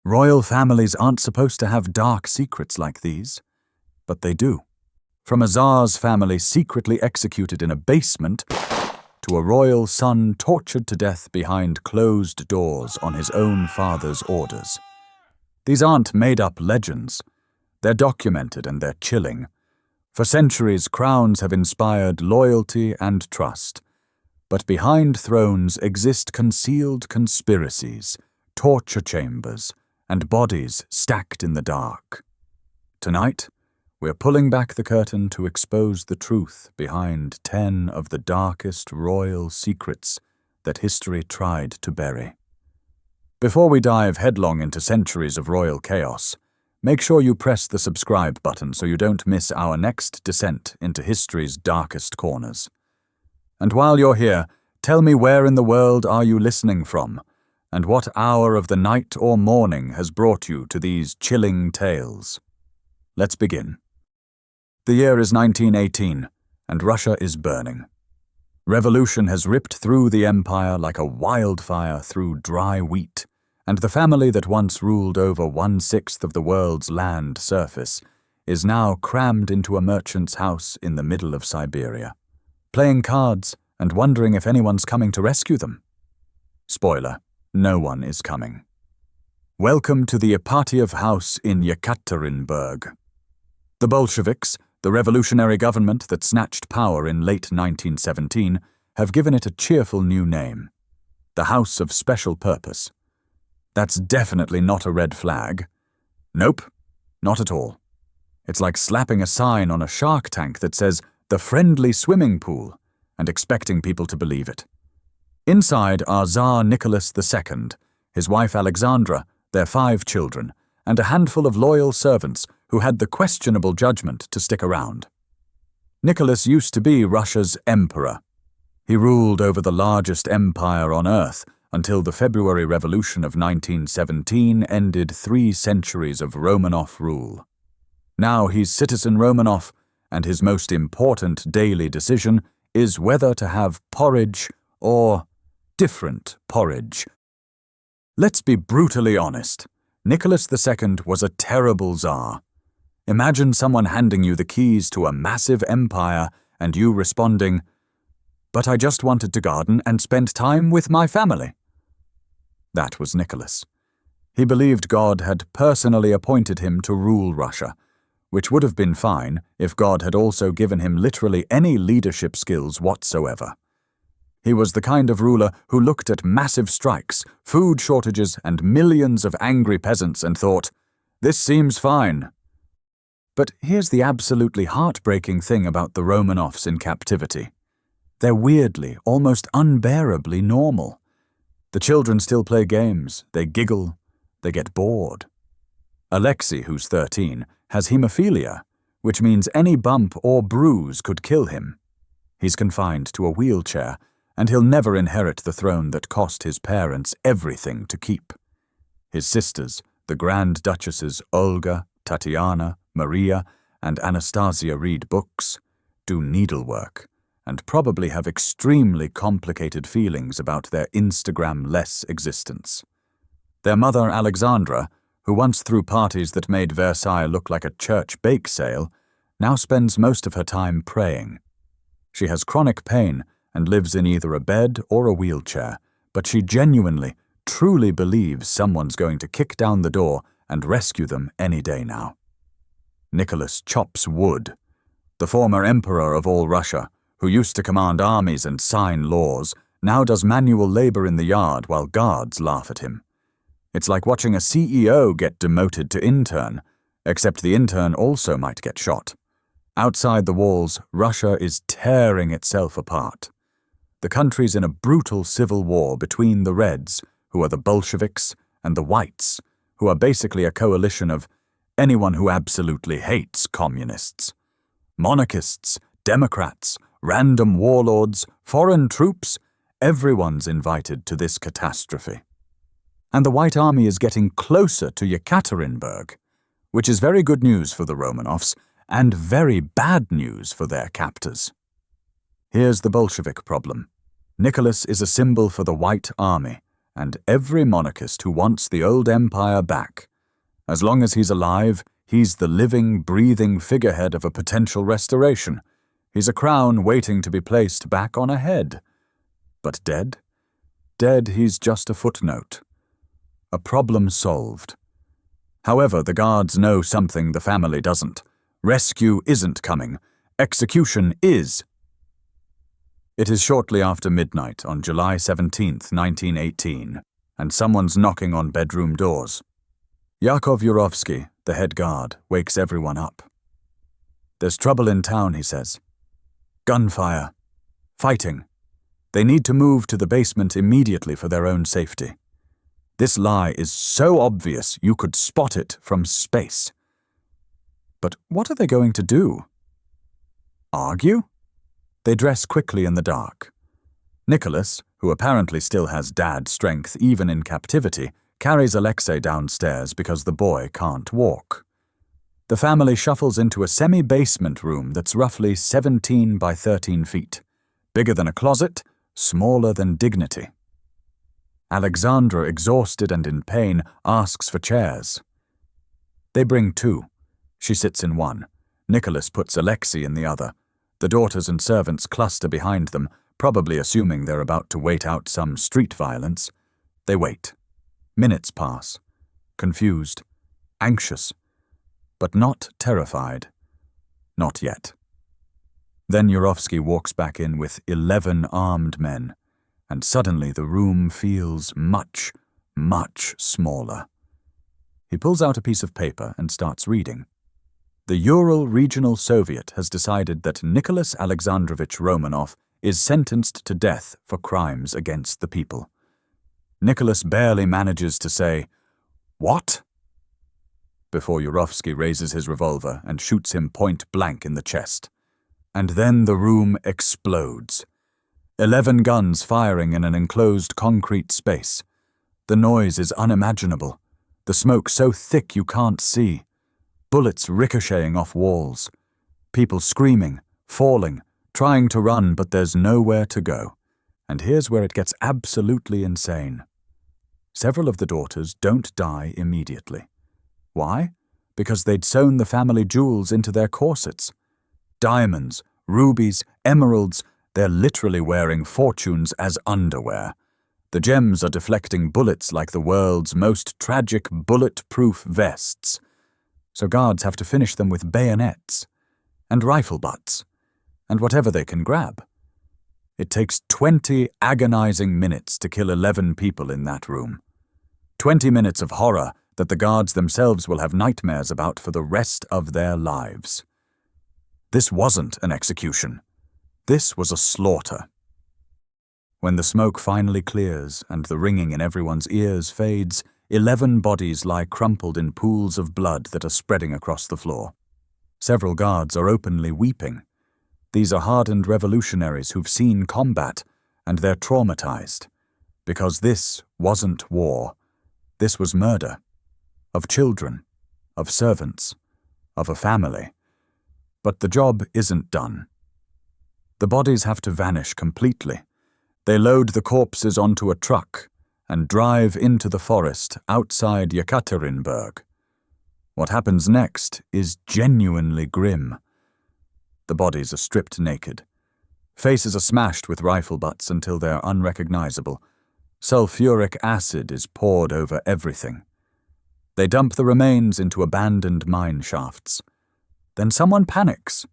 Royal families aren't supposed to have dark secrets like these, but they do. From a Tsar's family secretly executed in a basement to a royal son tortured to death behind closed doors on his own father's orders. These aren't made-up legends. They're documented and they're chilling. For centuries, crowns have inspired loyalty and trust. But behind thrones exist concealed conspiracies, torture chambers, and bodies stacked in the dark. Tonight, we're pulling back the curtain to expose the truth behind 10 of the darkest royal secrets that history tried to bury. Before we dive headlong into centuries of royal chaos, make sure you press the subscribe button so you don't miss our next descent into history's darkest corners. And while you're here, tell me where in the world are you listening from, and what hour of the night or morning has brought you to these chilling tales. Let's begin. The year is 1918, and Russia is burning. Revolution has ripped through the empire like a wildfire through dry wheat, and the family that once ruled over 1/6 of the world's land surface is now crammed into a merchant's house in the middle of Siberia, playing cards and wondering if anyone's coming to rescue them. Spoiler, no one is coming. Welcome to the Ipatiev house in Yekaterinburg. The Bolsheviks, the revolutionary government that snatched power in late 1917, have given it a cheerful new name, the House of Special Purpose. That's definitely not a red flag. Nope, not at all. It's like slapping a sign on a shark tank that says, "The friendly swimming pool," and expecting people to believe it. Inside are Tsar Nicholas II, his wife Alexandra, their 5 children, and a handful of loyal servants who had the questionable judgment to stick around. Nicholas used to be Russia's emperor. He ruled over the largest empire on earth until the February Revolution of 1917 ended 3 centuries of Romanov rule. Now he's citizen Romanov, and his most important daily decision is whether to have porridge or different porridge. Let's be brutally honest. Nicholas II was a terrible Tsar. Imagine someone handing you the keys to a massive empire and you responding, "But I just wanted to garden and spend time with my family." That was Nicholas. He believed God had personally appointed him to rule Russia, which would have been fine if God had also given him literally any leadership skills whatsoever. He was the kind of ruler who looked at massive strikes, food shortages, and millions of angry peasants and thought, "This seems fine." But here's the absolutely heartbreaking thing about the Romanovs in captivity. They're weirdly, almost unbearably normal. The children still play games, they giggle, they get bored. Alexei, who's 13, has hemophilia, which means any bump or bruise could kill him. He's confined to a wheelchair, and he'll never inherit the throne that cost his parents everything to keep. His sisters, the Grand Duchesses Olga, Tatiana, Maria, and Anastasia read books, do needlework, and probably have extremely complicated feelings about their Instagram-less existence. Their mother, Alexandra, who once threw parties that made Versailles look like a church bake sale, now spends most of her time praying. She has chronic pain and lives in either a bed or a wheelchair, but she genuinely, truly believes someone's going to kick down the door and rescue them any day now. Nicholas chops wood. The former emperor of all Russia, who used to command armies and sign laws, now does manual labor in the yard while guards laugh at him. It's like watching a CEO get demoted to intern, except the intern also might get shot. Outside the walls, Russia is tearing itself apart. The country's in a brutal civil war between the Reds, who are the Bolsheviks, and the Whites, who are basically a coalition of anyone who absolutely hates communists. Monarchists, Democrats, random warlords, foreign troops, everyone's invited to this catastrophe. And the White Army is getting closer to Yekaterinburg, which is very good news for the Romanovs and very bad news for their captors. Here's the Bolshevik problem. Nicholas is a symbol for the White Army, and every monarchist who wants the old empire back. As long as he's alive, he's the living, breathing figurehead of a potential restoration. He's a crown waiting to be placed back on a head. But dead? Dead, he's just a footnote. A problem solved. However, the guards know something the family doesn't. Rescue isn't coming. Execution is. It is shortly after midnight on July 17th, 1918, and someone's knocking on bedroom doors. Yakov Yurovsky, the head guard, wakes everyone up. There's trouble in town, he says. Gunfire. Fighting. They need to move to the basement immediately for their own safety. This lie is so obvious you could spot it from space. But what are they going to do? Argue? They dress quickly in the dark. Nicholas, who apparently still has dad strength even in captivity, carries Alexei downstairs because the boy can't walk. The family shuffles into a semi-basement room that's roughly 17 by 13 feet, bigger than a closet, smaller than dignity. Alexandra, exhausted and in pain, asks for chairs. They bring two. She sits in one. Nicholas puts Alexei in the other. The daughters and servants cluster behind them, probably assuming they're about to wait out some street violence. They wait. Minutes pass. Confused. Anxious. But not terrified. Not yet. Then Yurovsky walks back in with 11 armed men, and suddenly the room feels much, much smaller. He pulls out a piece of paper and starts reading. The Ural Regional Soviet has decided that Nicholas Alexandrovich Romanov is sentenced to death for crimes against the people. Nicholas barely manages to say, "What?" before Yurovsky raises his revolver and shoots him point blank in the chest. And then the room explodes. 11 guns firing in an enclosed concrete space. The noise is unimaginable. The smoke so thick you can't see. Bullets ricocheting off walls. People screaming, falling, trying to run, but there's nowhere to go. And here's where it gets absolutely insane. Several of the daughters don't die immediately. Why? Because they'd sewn the family jewels into their corsets. Diamonds, rubies, emeralds, they're literally wearing fortunes as underwear. The gems are deflecting bullets like the world's most tragic bulletproof vests. So guards have to finish them with bayonets and rifle butts and whatever they can grab. It takes 20 agonizing minutes to kill 11 people in that room. 20 minutes of horror that the guards themselves will have nightmares about for the rest of their lives. This wasn't an execution. This was a slaughter. When the smoke finally clears and the ringing in everyone's ears fades, 11 bodies lie crumpled in pools of blood that are spreading across the floor. Several guards are openly weeping. These are hardened revolutionaries who've seen combat, and they're traumatized. Because this wasn't war. This was murder. Of children. Of servants. Of a family. But the job isn't done. The bodies have to vanish completely. They load the corpses onto a truck and drive into the forest outside Yekaterinburg. What happens next is genuinely grim. The bodies are stripped naked. Faces are smashed with rifle butts until they're unrecognizable. Sulfuric acid is poured over everything. They dump the remains into abandoned mine shafts. Then someone panics.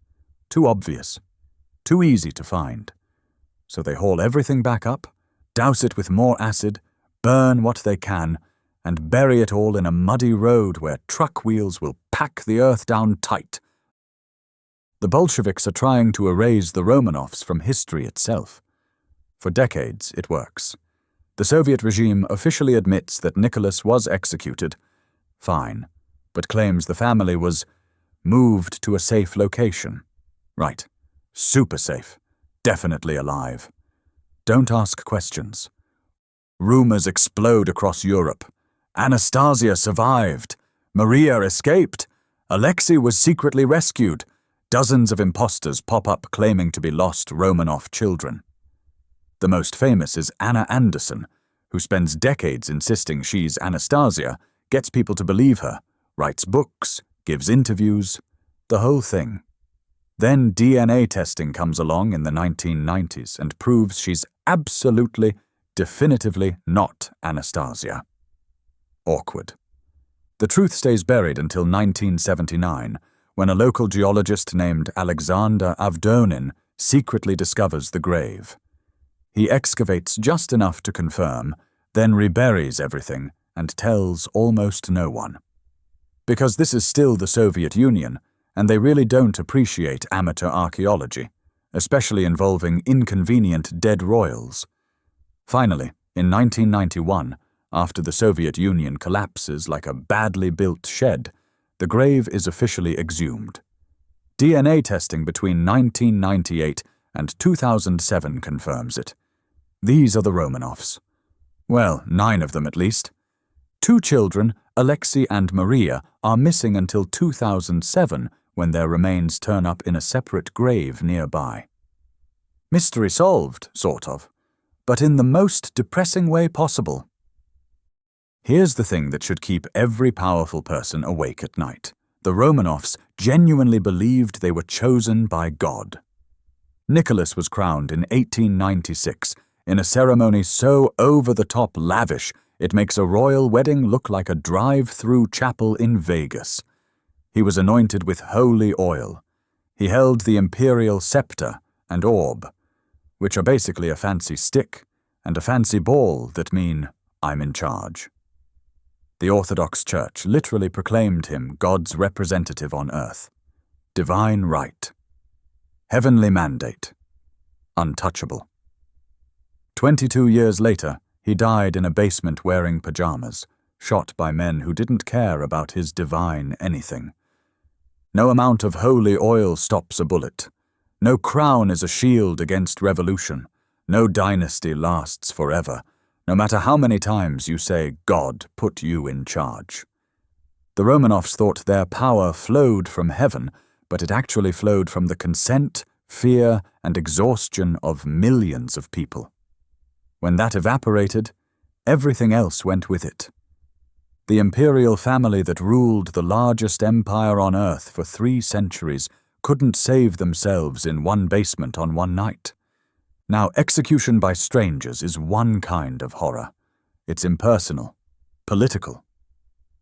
Too obvious. Too easy to find. So they haul everything back up, douse it with more acid, burn what they can, and bury it all in a muddy road where truck wheels will pack the earth down tight. The Bolsheviks are trying to erase the Romanovs from history itself. For decades, it works. The Soviet regime officially admits that Nicholas was executed. Fine. But claims the family was moved to a safe location. Right. Super safe. Definitely alive. Don't ask questions. Rumors explode across Europe. Anastasia survived. Maria escaped. Alexei was secretly rescued. Dozens of imposters pop up claiming to be lost Romanov children. The most famous is Anna Anderson, who spends decades insisting she's Anastasia, gets people to believe her, writes books, gives interviews, the whole thing. Then DNA testing comes along in the 1990s and proves she's absolutely, definitively not Anastasia. Awkward. The truth stays buried until 1979, when a local geologist named Alexander Avdonin secretly discovers the grave. He excavates just enough to confirm, then reburies everything and tells almost no one. Because this is still the Soviet Union, and they really don't appreciate amateur archaeology, especially involving inconvenient dead royals. Finally, in 1991, after the Soviet Union collapses like a badly built shed, the grave is officially exhumed. DNA testing between 1998 and 2007 confirms it. These are the Romanovs. Well, 9 of them at least. 2 children, Alexei and Maria, are missing until 2007, when their remains turn up in a separate grave nearby. Mystery solved, sort of, but in the most depressing way possible. Here's the thing that should keep every powerful person awake at night. The Romanovs genuinely believed they were chosen by God. Nicholas was crowned in 1896 in a ceremony so over-the-top lavish it makes a royal wedding look like a drive-through chapel in Vegas. He was anointed with holy oil. He held the imperial scepter and orb, which are basically a fancy stick and a fancy ball that mean, I'm in charge. The Orthodox Church literally proclaimed him God's representative on earth. Divine right. Heavenly mandate. Untouchable. 22 years later, he died in a basement wearing pajamas, shot by men who didn't care about his divine anything. No amount of holy oil stops a bullet. No crown is a shield against revolution. No dynasty lasts forever, no matter how many times you say God put you in charge. The Romanovs thought their power flowed from heaven, but it actually flowed from the consent, fear, and exhaustion of millions of people. When that evaporated, everything else went with it. The imperial family that ruled the largest empire on earth for 3 centuries couldn't save themselves in one basement on one night. Now, execution by strangers is one kind of horror. It's impersonal, political.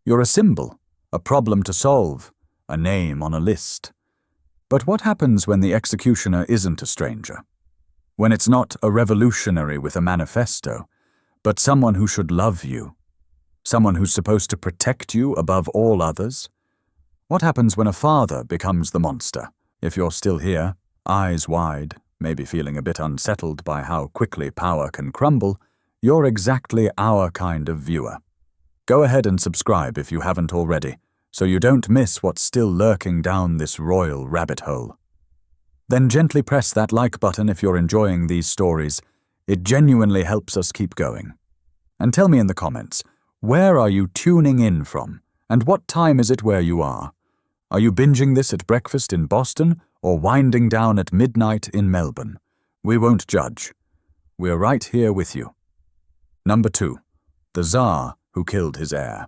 You're a symbol, a problem to solve, a name on a list. But what happens when the executioner isn't a stranger? When it's not a revolutionary with a manifesto, but someone who should love you? Someone who's supposed to protect you above all others? What happens when a father becomes the monster? If you're still here, eyes wide, maybe feeling a bit unsettled by how quickly power can crumble, you're exactly our kind of viewer. Go ahead and subscribe if you haven't already, so you don't miss what's still lurking down this royal rabbit hole. Then gently press that like button if you're enjoying these stories. It genuinely helps us keep going. And tell me in the comments, where are you tuning in from? And what time is it where you are? Are you binging this at breakfast in Boston or winding down at midnight in Melbourne? We won't judge. We're right here with you. Number 2. The Tsar who killed his heir.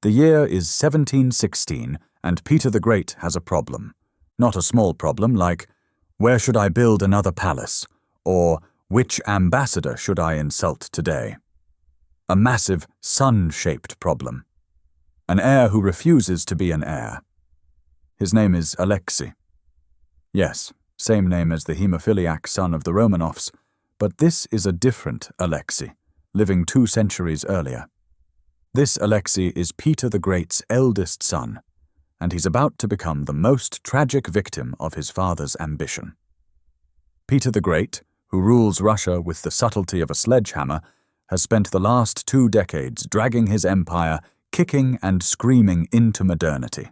The year is 1716 and Peter the Great has a problem. Not a small problem like, where should I build another palace? Or, which ambassador should I insult today? A massive, sun-shaped problem. An heir who refuses to be an heir. His name is Alexei. Yes, same name as the hemophiliac son of the Romanovs, but this is a different Alexei, living 2 centuries earlier. This Alexei is Peter the Great's eldest son, and he's about to become the most tragic victim of his father's ambition. Peter the Great, who rules Russia with the subtlety of a sledgehammer, has spent the last 2 decades dragging his empire kicking and screaming into modernity.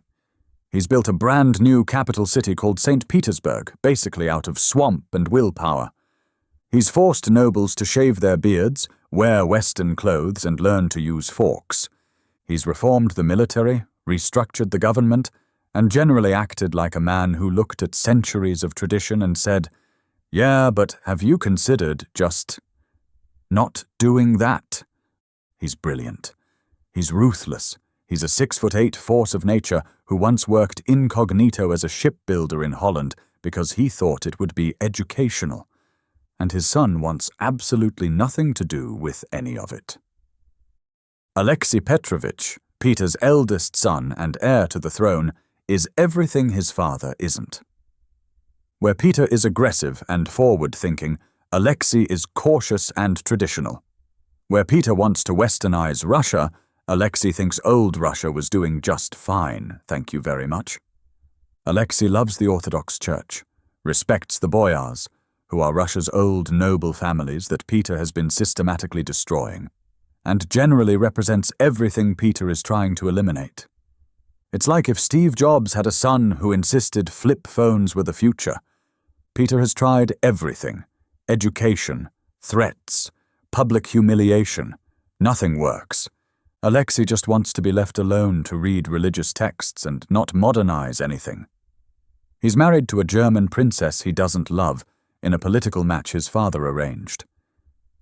He's built a brand new capital city called St. Petersburg, basically out of swamp and willpower. He's forced nobles to shave their beards, wear Western clothes, and learn to use forks. He's reformed the military, restructured the government, and generally acted like a man who looked at centuries of tradition and said, "Yeah, but have you considered just..." Not doing that. He's brilliant. He's ruthless. He's a 6'8" force of nature who once worked incognito as a shipbuilder in Holland because he thought it would be educational. And his son wants absolutely nothing to do with any of it. Alexei Petrovich, Peter's eldest son and heir to the throne, is everything his father isn't. Where Peter is aggressive and forward-thinking, Alexei is cautious and traditional. Where Peter wants to westernize Russia, Alexei thinks old Russia was doing just fine, thank you very much. Alexei loves the Orthodox Church, respects the boyars, who are Russia's old noble families that Peter has been systematically destroying, and generally represents everything Peter is trying to eliminate. It's like if Steve Jobs had a son who insisted flip phones were the future. Peter has tried everything: education, threats, public humiliation. Nothing works. Alexei just wants to be left alone to read religious texts and not modernize anything. He's married to a German princess he doesn't love in a political match his father arranged.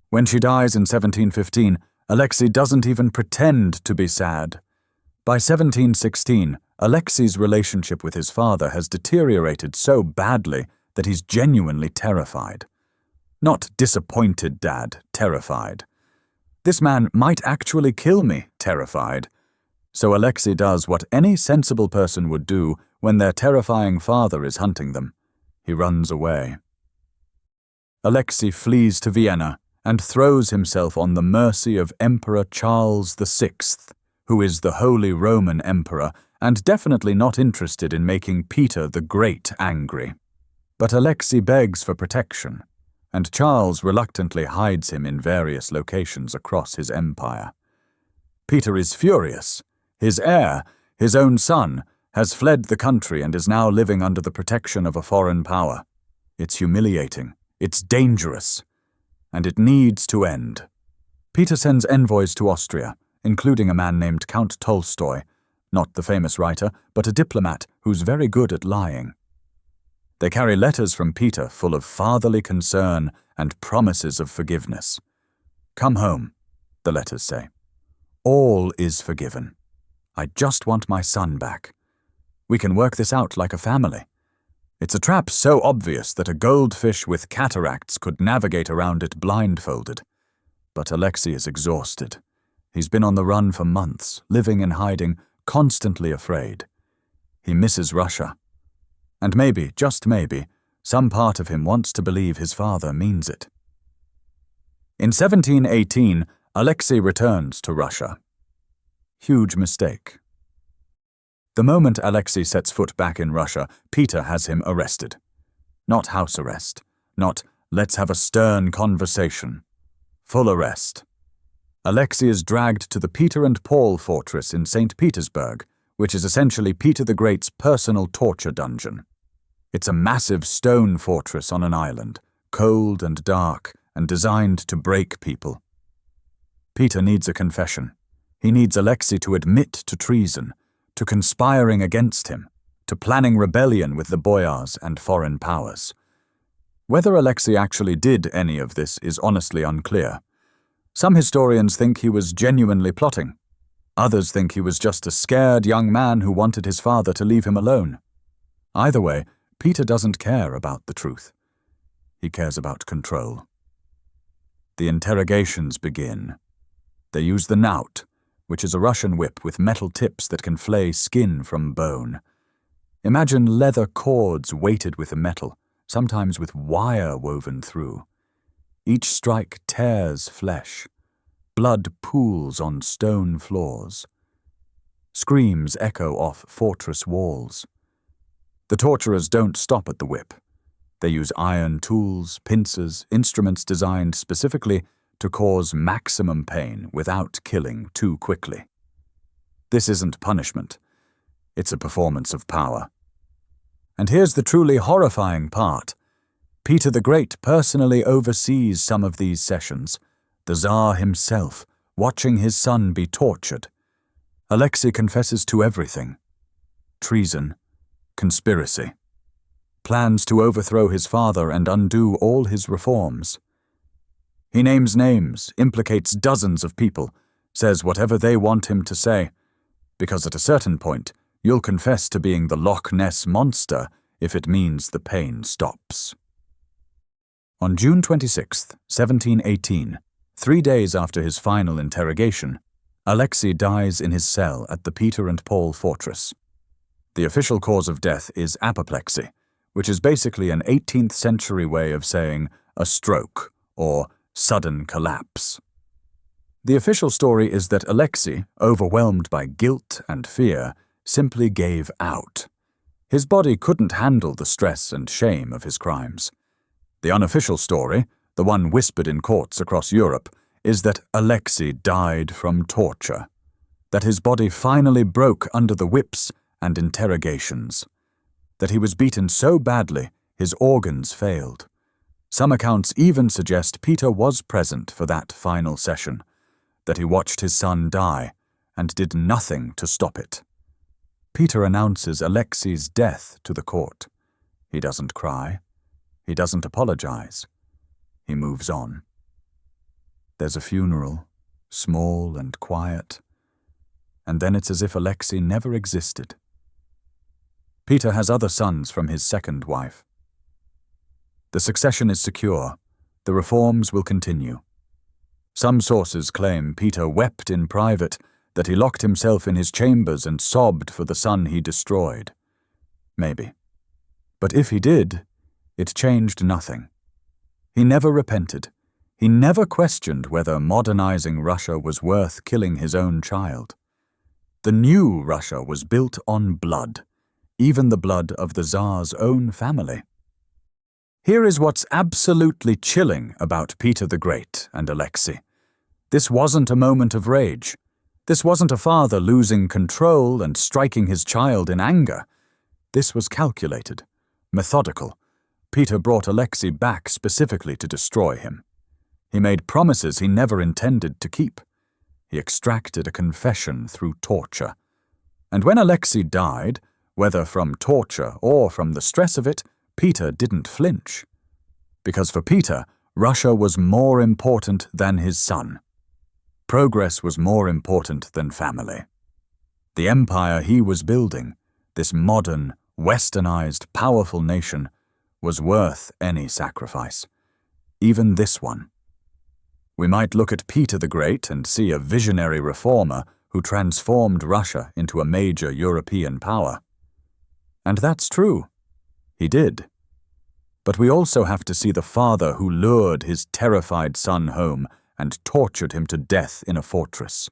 When she dies in 1715, Alexei doesn't even pretend to be sad. By 1716, Alexei's relationship with his father has deteriorated so badly that he's genuinely terrified. Not disappointed dad, terrified. This man might actually kill me, terrified. So Alexei does what any sensible person would do when their terrifying father is hunting them. He runs away. Alexei flees to Vienna and throws himself on the mercy of Emperor Charles VI, who is the Holy Roman Emperor and definitely not interested in making Peter the Great angry. But Alexei begs for protection, and Charles reluctantly hides him in various locations across his empire. Peter is furious. His heir, his own son, has fled the country and is now living under the protection of a foreign power. It's humiliating. It's dangerous. And it needs to end. Peter sends envoys to Austria, including a man named Count Tolstoy, not the famous writer, but a diplomat who's very good at lying. They carry letters from Peter full of fatherly concern and promises of forgiveness. "Come home," the letters say. "All is forgiven. I just want my son back. We can work this out like a family." It's a trap so obvious that a goldfish with cataracts could navigate around it blindfolded. But Alexei is exhausted. He's been on the run for months, living in hiding, constantly afraid. He misses Russia. And maybe, just maybe, some part of him wants to believe his father means it. In 1718, Alexei returns to Russia. Huge mistake. The moment Alexei sets foot back in Russia, Peter has him arrested. Not house arrest. Not, let's have a stern conversation. Full arrest. Alexei is dragged to the Peter and Paul fortress in St. Petersburg, which is essentially Peter the Great's personal torture dungeon. It's a massive stone fortress on an island, cold and dark, and designed to break people. Peter needs a confession. He needs Alexei to admit to treason, to conspiring against him, to planning rebellion with the boyars and foreign powers. Whether Alexei actually did any of this is honestly unclear. Some historians think he was genuinely plotting. Others think he was just a scared young man who wanted his father to leave him alone. Either way, Peter doesn't care about the truth. He cares about control. The interrogations begin. They use the knout, which is a Russian whip with metal tips that can flay skin from bone. Imagine leather cords weighted with metal, sometimes with wire woven through. Each strike tears flesh. Blood pools on stone floors. Screams echo off fortress walls. The torturers don't stop at the whip. They use iron tools, pincers, instruments designed specifically to cause maximum pain without killing too quickly. This isn't punishment. It's a performance of power. And here's the truly horrifying part. Peter the Great personally oversees some of these sessions, the Tsar himself, watching his son be tortured. Alexei confesses to everything. Treason, conspiracy, plans to overthrow his father and undo all his reforms. He names names, implicates dozens of people, says whatever they want him to say, because at a certain point, you'll confess to being the Loch Ness Monster if it means the pain stops. On June 26, 1718, 3 days after his final interrogation, Alexei dies in his cell at the Peter and Paul fortress. The official cause of death is apoplexy, which is basically an 18th century way of saying a stroke or sudden collapse. The official story is that Alexei, overwhelmed by guilt and fear, simply gave out. His body couldn't handle the stress and shame of his crimes. The unofficial story, the one whispered in courts across Europe, is that Alexei died from torture, that his body finally broke under the whips and interrogations, that he was beaten so badly his organs failed. Some accounts even suggest Peter was present for that final session, that he watched his son die and did nothing to stop it. Peter announces Alexei's death to the court. He doesn't cry. He doesn't apologize. He moves on. There's a funeral, small and quiet, and then it's as if Alexei never existed. Peter has other sons from his second wife. The succession is secure. The reforms will continue. Some sources claim Peter wept in private, that he locked himself in his chambers and sobbed for the son he destroyed. Maybe. But if he did, it changed nothing. He never repented. He never questioned whether modernizing Russia was worth killing his own child. The new Russia was built on blood, even the blood of the Tsar's own family. Here is what's absolutely chilling about Peter the Great and Alexei. This wasn't a moment of rage. This wasn't a father losing control and striking his child in anger. This was calculated, methodical. Peter brought Alexei back specifically to destroy him. He made promises he never intended to keep. He extracted a confession through torture. And when Alexei died, whether from torture or from the stress of it, Peter didn't flinch. Because for Peter, Russia was more important than his son. Progress was more important than family. The empire he was building, this modern, westernized, powerful nation, was worth any sacrifice, even this one. We might look at Peter the Great and see a visionary reformer who transformed Russia into a major European power. And that's true. He did. But we also have to see the father who lured his terrified son home and tortured him to death in a fortress.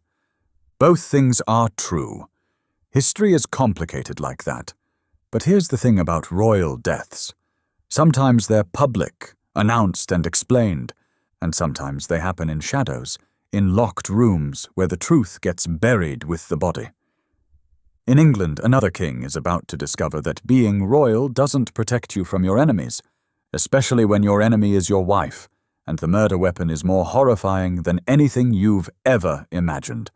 Both things are true. History is complicated like that. But here's the thing about royal deaths. Sometimes they're public, announced and explained, and sometimes they happen in shadows, in locked rooms where the truth gets buried with the body. In England, another king is about to discover that being royal doesn't protect you from your enemies, especially when your enemy is your wife, and the murder weapon is more horrifying than anything you've ever imagined.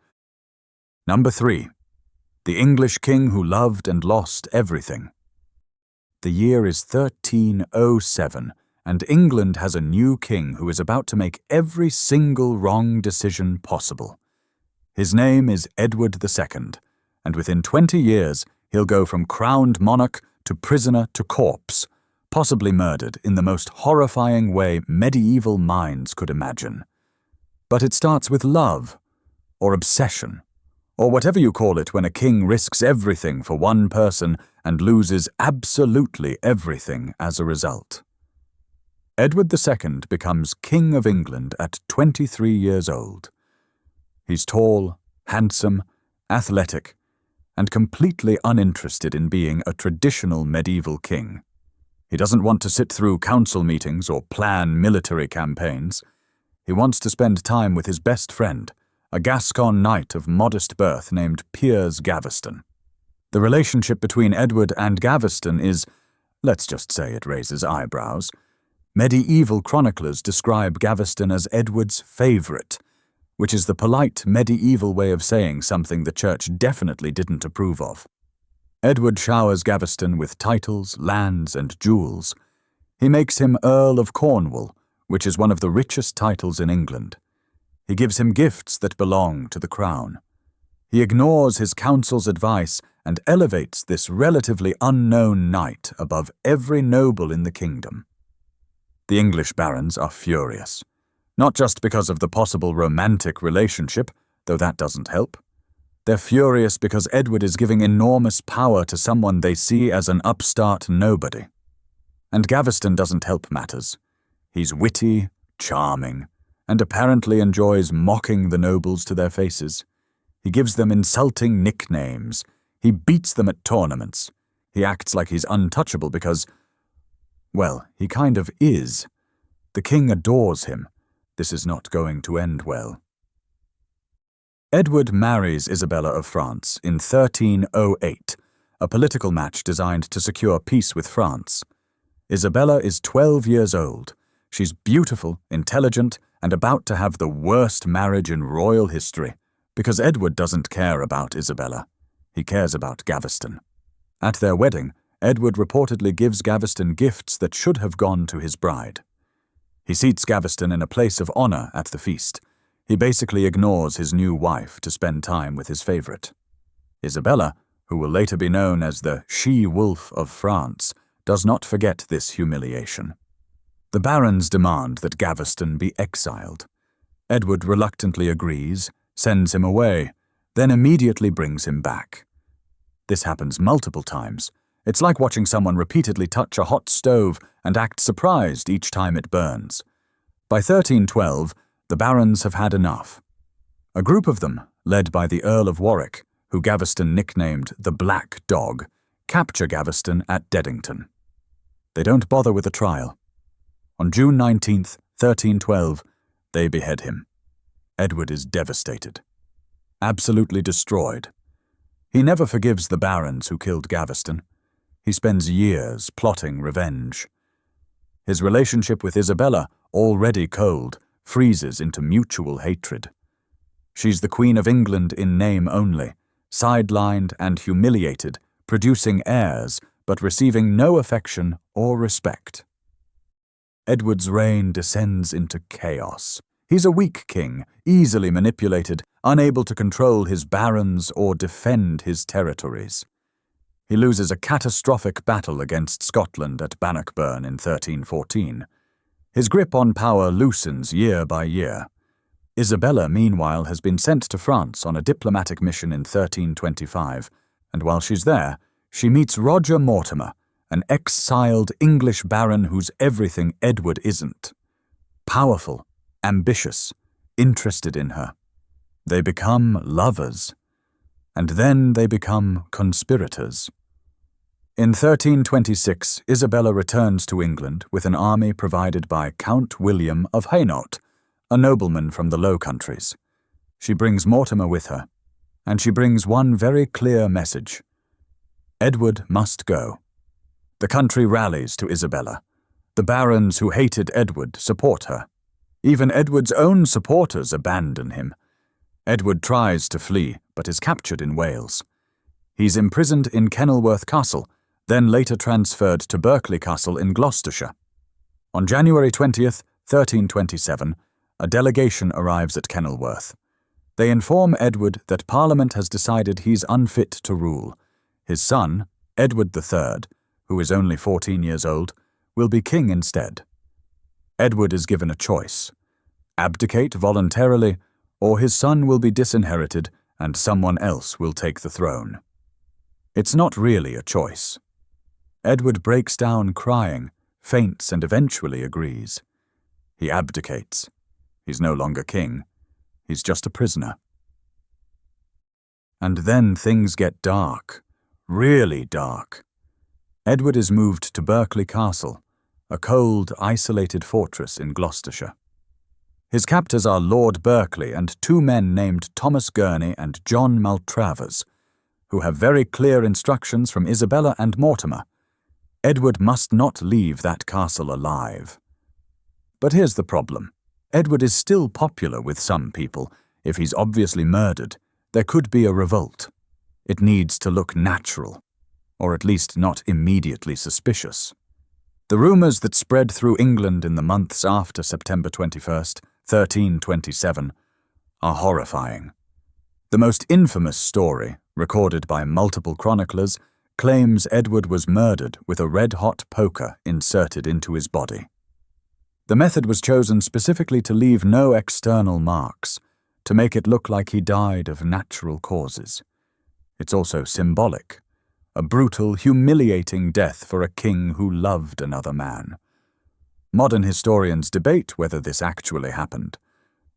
Number 3. The English king who loved and lost everything. The year is 1307, and England has a new king who is about to make every single wrong decision possible. His name is Edward II, and within 20 years he'll go from crowned monarch to prisoner to corpse, possibly murdered in the most horrifying way medieval minds could imagine. But it starts with love, or obsession, or whatever you call it when a king risks everything for one person and loses absolutely everything as a result. Edward II becomes King of England at 23 years old. He's tall, handsome, athletic, and completely uninterested in being a traditional medieval king. He doesn't want to sit through council meetings or plan military campaigns. He wants to spend time with his best friend, a Gascon knight of modest birth named Piers Gaveston. The relationship between Edward and Gaveston is, let's just say it raises eyebrows. Medieval chroniclers describe Gaveston as Edward's favourite, which is the polite medieval way of saying something the church definitely didn't approve of. Edward showers Gaveston with titles, lands, and jewels. He makes him Earl of Cornwall, which is one of the richest titles in England. He gives him gifts that belong to the crown. He ignores his council's advice and elevates this relatively unknown knight above every noble in the kingdom. The English barons are furious, not just because of the possible romantic relationship, though that doesn't help. They're furious because Edward is giving enormous power to someone they see as an upstart nobody. And Gaveston doesn't help matters. He's witty, charming, and apparently enjoys mocking the nobles to their faces. He gives them insulting nicknames. He beats them at tournaments. He acts like he's untouchable because, well, he kind of is. The king adores him. This is not going to end well. Edward marries Isabella of France in 1308, a political match designed to secure peace with France. Isabella is 12 years old. She's beautiful, intelligent, and about to have the worst marriage in royal history, because Edward doesn't care about Isabella. He cares about Gaveston. At their wedding, Edward reportedly gives Gaveston gifts that should have gone to his bride. He seats Gaveston in a place of honor at the feast. He basically ignores his new wife to spend time with his favorite. Isabella, who will later be known as the she-wolf of France, does not forget this humiliation. The barons demand that Gaveston be exiled. Edward reluctantly agrees, sends him away, then immediately brings him back. This happens multiple times. It's like watching someone repeatedly touch a hot stove and act surprised each time it burns. By 1312, the barons have had enough. A group of them, led by the Earl of Warwick, who Gaveston nicknamed the Black Dog, capture Gaveston at Deddington. They don't bother with a trial. On June 19th, 1312, they behead him. Edward is devastated. Absolutely destroyed. He never forgives the barons who killed Gaveston. He spends years plotting revenge. His relationship with Isabella, already cold, freezes into mutual hatred. She's the Queen of England in name only, sidelined and humiliated, producing heirs but receiving no affection or respect. Edward's reign descends into chaos. He's a weak king, easily manipulated, unable to control his barons or defend his territories. He loses a catastrophic battle against Scotland at Bannockburn in 1314. His grip on power loosens year by year. Isabella, meanwhile, has been sent to France on a diplomatic mission in 1325, and while she's there, she meets Roger Mortimer, an exiled English baron who's everything Edward isn't. Powerful, ambitious, interested in her. They become lovers, and then they become conspirators. In 1326, Isabella returns to England with an army provided by Count William of Hainault, a nobleman from the Low Countries. She brings Mortimer with her, and she brings one very clear message. Edward must go. The country rallies to Isabella. The barons who hated Edward support her. Even Edward's own supporters abandon him. Edward tries to flee, but is captured in Wales. He's imprisoned in Kenilworth Castle, then later transferred to Berkeley Castle in Gloucestershire. On January 20th, 1327, a delegation arrives at Kenilworth. They inform Edward that Parliament has decided he's unfit to rule. His son, Edward III, who is only 14 years old, will be king instead. Edward is given a choice: abdicate voluntarily, or his son will be disinherited and someone else will take the throne. It's not really a choice. Edward breaks down crying, faints, and eventually agrees. He abdicates. He's no longer king. He's just a prisoner. And then things get dark. Really dark. Edward is moved to Berkeley Castle, a cold, isolated fortress in Gloucestershire. His captors are Lord Berkeley and two men named Thomas Gurney and John Maltravers, who have very clear instructions from Isabella and Mortimer. Edward must not leave that castle alive. But here's the problem. Edward is still popular with some people. If he's obviously murdered, there could be a revolt. It needs to look natural, or at least not immediately suspicious. The rumours that spread through England in the months after September 21st, 1327, are horrifying. The most infamous story, recorded by multiple chroniclers, claims Edward was murdered with a red-hot poker inserted into his body. The method was chosen specifically to leave no external marks, to make it look like he died of natural causes. It's also symbolic, a brutal, humiliating death for a king who loved another man. Modern historians debate whether this actually happened.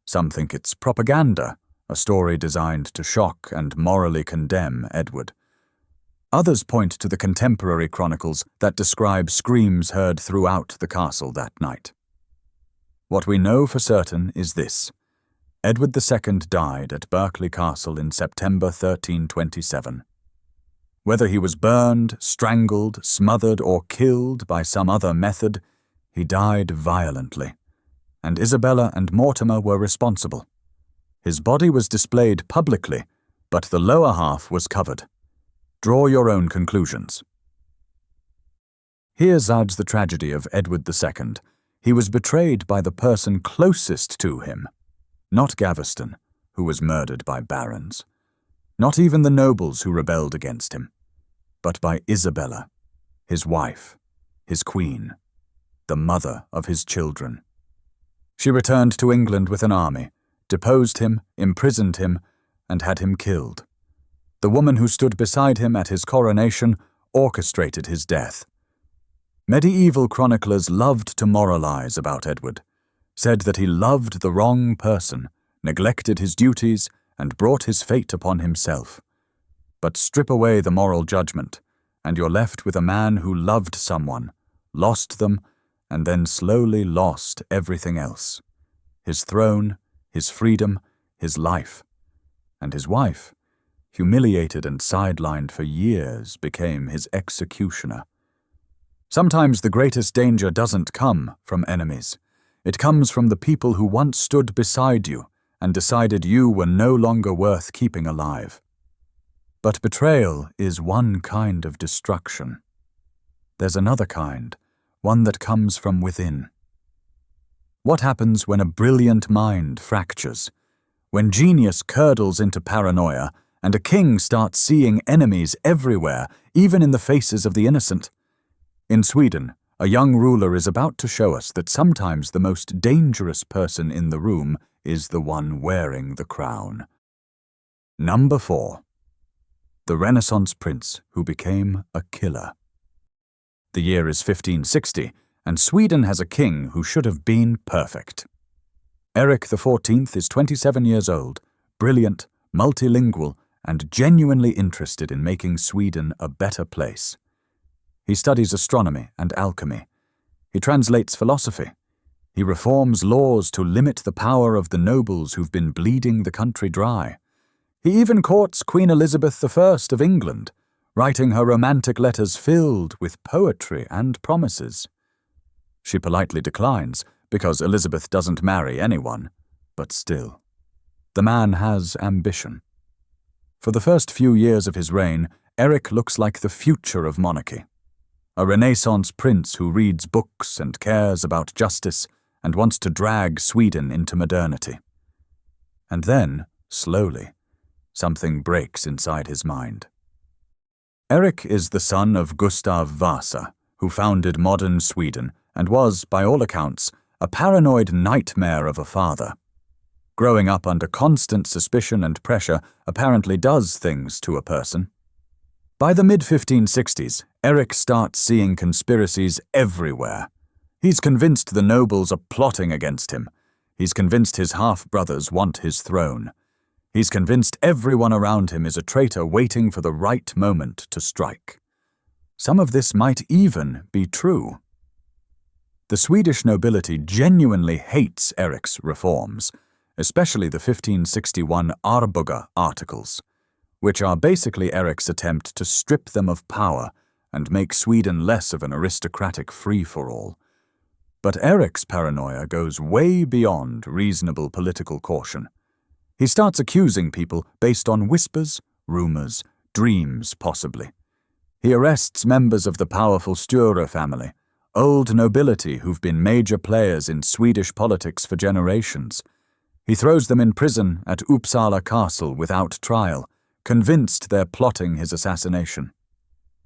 Some think it's propaganda, a story designed to shock and morally condemn Edward. Others point to the contemporary chronicles that describe screams heard throughout the castle that night. What we know for certain is this: Edward II died at Berkeley Castle in September 1327. Whether he was burned, strangled, smothered, or killed by some other method, he died violently, and Isabella and Mortimer were responsible. His body was displayed publicly, but the lower half was covered. Draw your own conclusions. Here's the tragedy of Edward II. He was betrayed by the person closest to him, not Gaveston, who was murdered by barons, not even the nobles who rebelled against him, but by Isabella, his wife, his queen, the mother of his children. She returned to England with an army, deposed him, imprisoned him, and had him killed. The woman who stood beside him at his coronation orchestrated his death. Medieval chroniclers loved to moralize about Edward, said that he loved the wrong person, neglected his duties, and brought his fate upon himself. But strip away the moral judgment, and you're left with a man who loved someone, lost them, and then slowly lost everything else: his throne, his freedom, his life. And his wife, humiliated and sidelined for years, became his executioner. Sometimes the greatest danger doesn't come from enemies. It comes from the people who once stood beside you and decided you were no longer worth keeping alive. But betrayal is one kind of destruction. There's another kind, one that comes from within. What happens when a brilliant mind fractures? When genius curdles into paranoia and a king starts seeing enemies everywhere, even in the faces of the innocent? In Sweden, a young ruler is about to show us that sometimes the most dangerous person in the room is the one wearing the crown. Number 4. The Renaissance prince who became a killer. The year is 1560, and Sweden has a king who should have been perfect. Erik XIV is 27 years old, brilliant, multilingual, and genuinely interested in making Sweden a better place. He studies astronomy and alchemy. He translates philosophy. He reforms laws to limit the power of the nobles who've been bleeding the country dry. He even courts Queen Elizabeth I of England, writing her romantic letters filled with poetry and promises. She politely declines because Elizabeth doesn't marry anyone, but still. The man has ambition. For the first few years of his reign, Erik looks like the future of monarchy. A Renaissance prince who reads books and cares about justice and wants to drag Sweden into modernity. And then, slowly, something breaks inside his mind. Erik is the son of Gustav Vasa, who founded modern Sweden and was, by all accounts, a paranoid nightmare of a father. Growing up under constant suspicion and pressure apparently does things to a person. By the mid-1560s, Erik starts seeing conspiracies everywhere. He's convinced the nobles are plotting against him. He's convinced his half-brothers want his throne. He's convinced everyone around him is a traitor waiting for the right moment to strike. Some of this might even be true. The Swedish nobility genuinely hates Erik's reforms, especially the 1561 Arboga articles, which are basically Erik's attempt to strip them of power and make Sweden less of an aristocratic free-for-all. But Erik's paranoia goes way beyond reasonable political caution. He starts accusing people based on whispers, rumors, dreams possibly. He arrests members of the powerful Führer family, old nobility who've been major players in Swedish politics for generations. He throws them in prison at Uppsala Castle without trial, convinced they're plotting his assassination.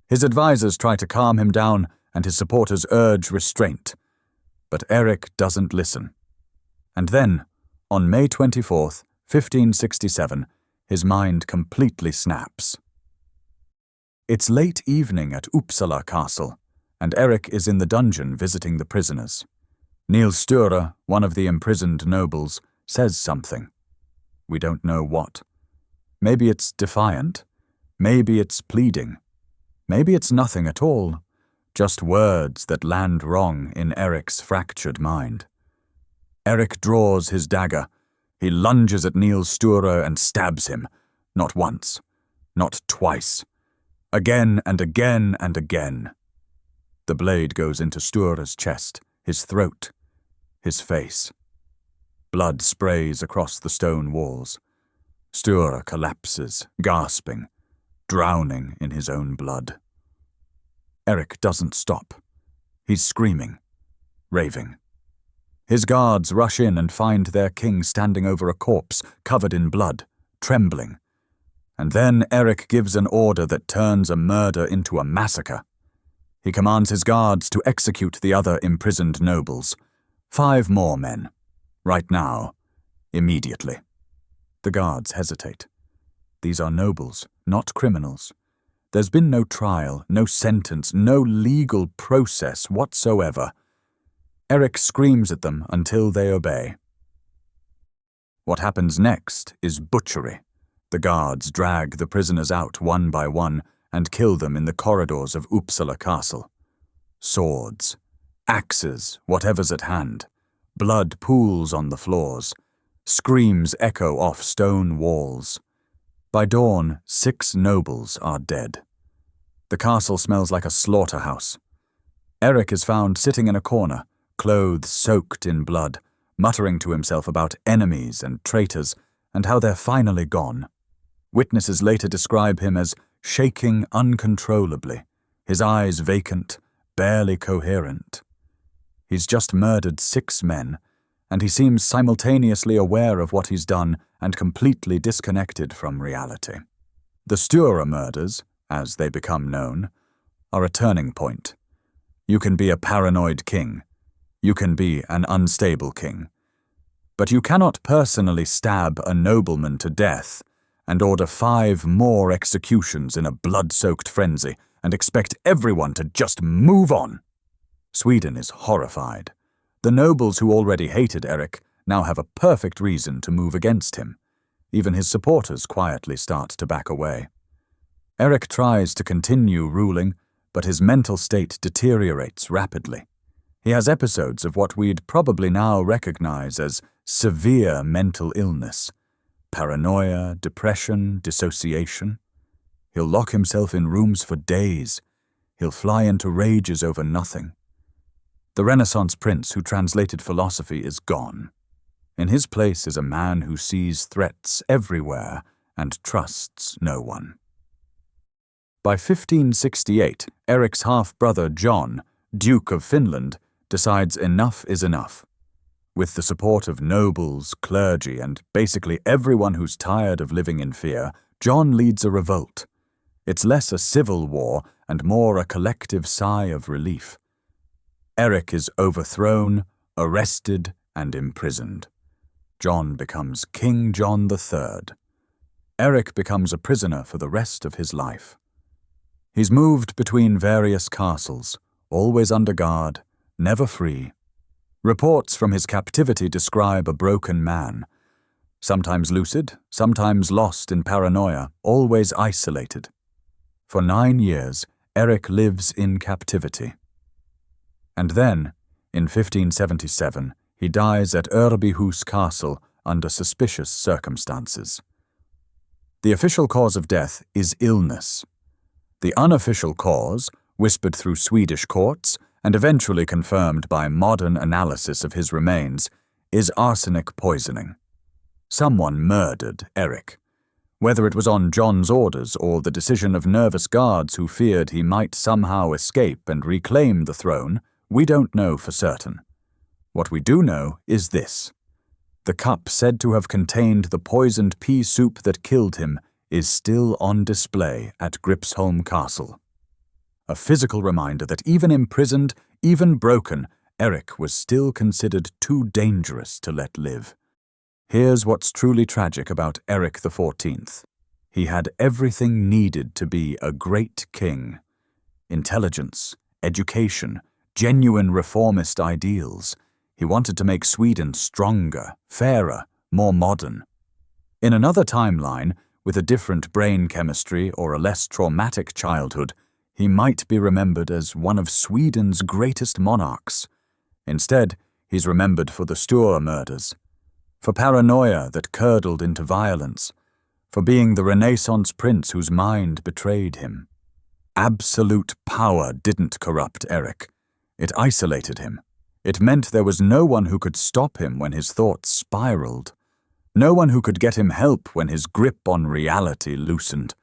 His advisors try to calm him down, and his supporters urge restraint. But Erik doesn't listen. And then, on May 24th, 1567, his mind completely snaps. It's late evening at Uppsala Castle, and Erik is in the dungeon visiting the prisoners. Niels Sture, one of the imprisoned nobles, says something. We don't know what. Maybe it's defiant. Maybe it's pleading. Maybe it's nothing at all. Just words that land wrong in Erik's fractured mind. Erik draws his dagger. He lunges at Niels Sture and stabs him. Not once. Not twice. Again and again and again. The blade goes into Sture's chest, his throat, his face. Blood sprays across the stone walls. Sture collapses, gasping, drowning in his own blood. Erik doesn't stop. He's screaming, raving. His guards rush in and find their king standing over a corpse, covered in blood, trembling. And then Erik gives an order that turns a murder into a massacre. He commands his guards to execute the other imprisoned nobles. 5 more men. Right now. Immediately. The guards hesitate. These are nobles, not criminals. There's been no trial, no sentence, no legal process whatsoever. Erik screams at them until they obey. What happens next is butchery. The guards drag the prisoners out one by one and kill them in the corridors of Uppsala Castle. Swords, axes, whatever's at hand. Blood pools on the floors. Screams echo off stone walls. By dawn, 6 nobles are dead. The castle smells like a slaughterhouse. Erik is found sitting in a corner, clothes soaked in blood, muttering to himself about enemies and traitors and how they're finally gone. Witnesses later describe him as shaking uncontrollably, his eyes vacant, barely coherent. He's just murdered 6 men, and he seems simultaneously aware of what he's done and completely disconnected from reality. The Sture murders, as they become known, are a turning point. You can be a paranoid king. You can be an unstable king. But you cannot personally stab a nobleman to death and order 5 more executions in a blood-soaked frenzy and expect everyone to just move on. Sweden is horrified. The nobles who already hated Erik now have a perfect reason to move against him. Even his supporters quietly start to back away. Erik tries to continue ruling, but his mental state deteriorates rapidly. He has episodes of what we'd probably now recognize as severe mental illness. Paranoia, depression, dissociation. He'll lock himself in rooms for days. He'll fly into rages over nothing. The Renaissance prince who translated philosophy is gone. In his place is a man who sees threats everywhere and trusts no one. By 1568, Erik's half-brother John, Duke of Finland, decides enough is enough. With the support of nobles, clergy, and basically everyone who's tired of living in fear, John leads a revolt. It's less a civil war and more a collective sigh of relief. Erik is overthrown, arrested, and imprisoned. John becomes King John III. Erik becomes a prisoner for the rest of his life. He's moved between various castles, always under guard, never free. Reports from his captivity describe a broken man. Sometimes lucid, sometimes lost in paranoia, always isolated. For 9 years, Erik lives in captivity. And then, in 1577, he dies at Örbyhus Castle under suspicious circumstances. The official cause of death is illness. The unofficial cause, whispered through Swedish courts and eventually confirmed by modern analysis of his remains, is arsenic poisoning. Someone murdered Erik. Whether it was on John's orders or the decision of nervous guards who feared he might somehow escape and reclaim the throne, we don't know for certain. What we do know is this. The cup said to have contained the poisoned pea soup that killed him is still on display at Gripsholm Castle. A physical reminder that even imprisoned, even broken, Eric was still considered too dangerous to let live. Here's what's truly tragic about Eric XIV. He had everything needed to be a great king. Intelligence, education, genuine reformist ideals. He wanted to make Sweden stronger, fairer, more modern. In another timeline, with a different brain chemistry or a less traumatic childhood, he might be remembered as one of Sweden's greatest monarchs. Instead, he's remembered for the Sture murders, for paranoia that curdled into violence, for being the Renaissance prince whose mind betrayed him. Absolute power didn't corrupt Eric. It isolated him. It meant there was no one who could stop him when his thoughts spiraled. No one who could get him help when his grip on reality loosened.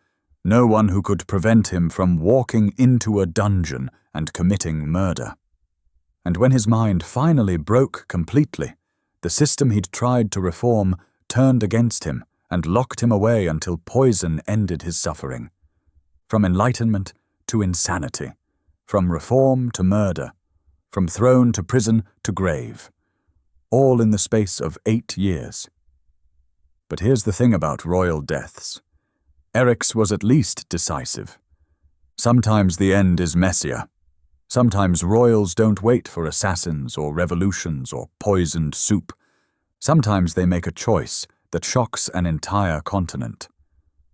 No one who could prevent him from walking into a dungeon and committing murder. And when his mind finally broke completely, the system he'd tried to reform turned against him and locked him away until poison ended his suffering. From enlightenment to insanity, from reform to murder, from throne to prison to grave, all in the space of 8 years. But here's the thing about royal deaths. Eric's was at least decisive. Sometimes the end is messier. Sometimes royals don't wait for assassins or revolutions or poisoned soup. Sometimes they make a choice that shocks an entire continent.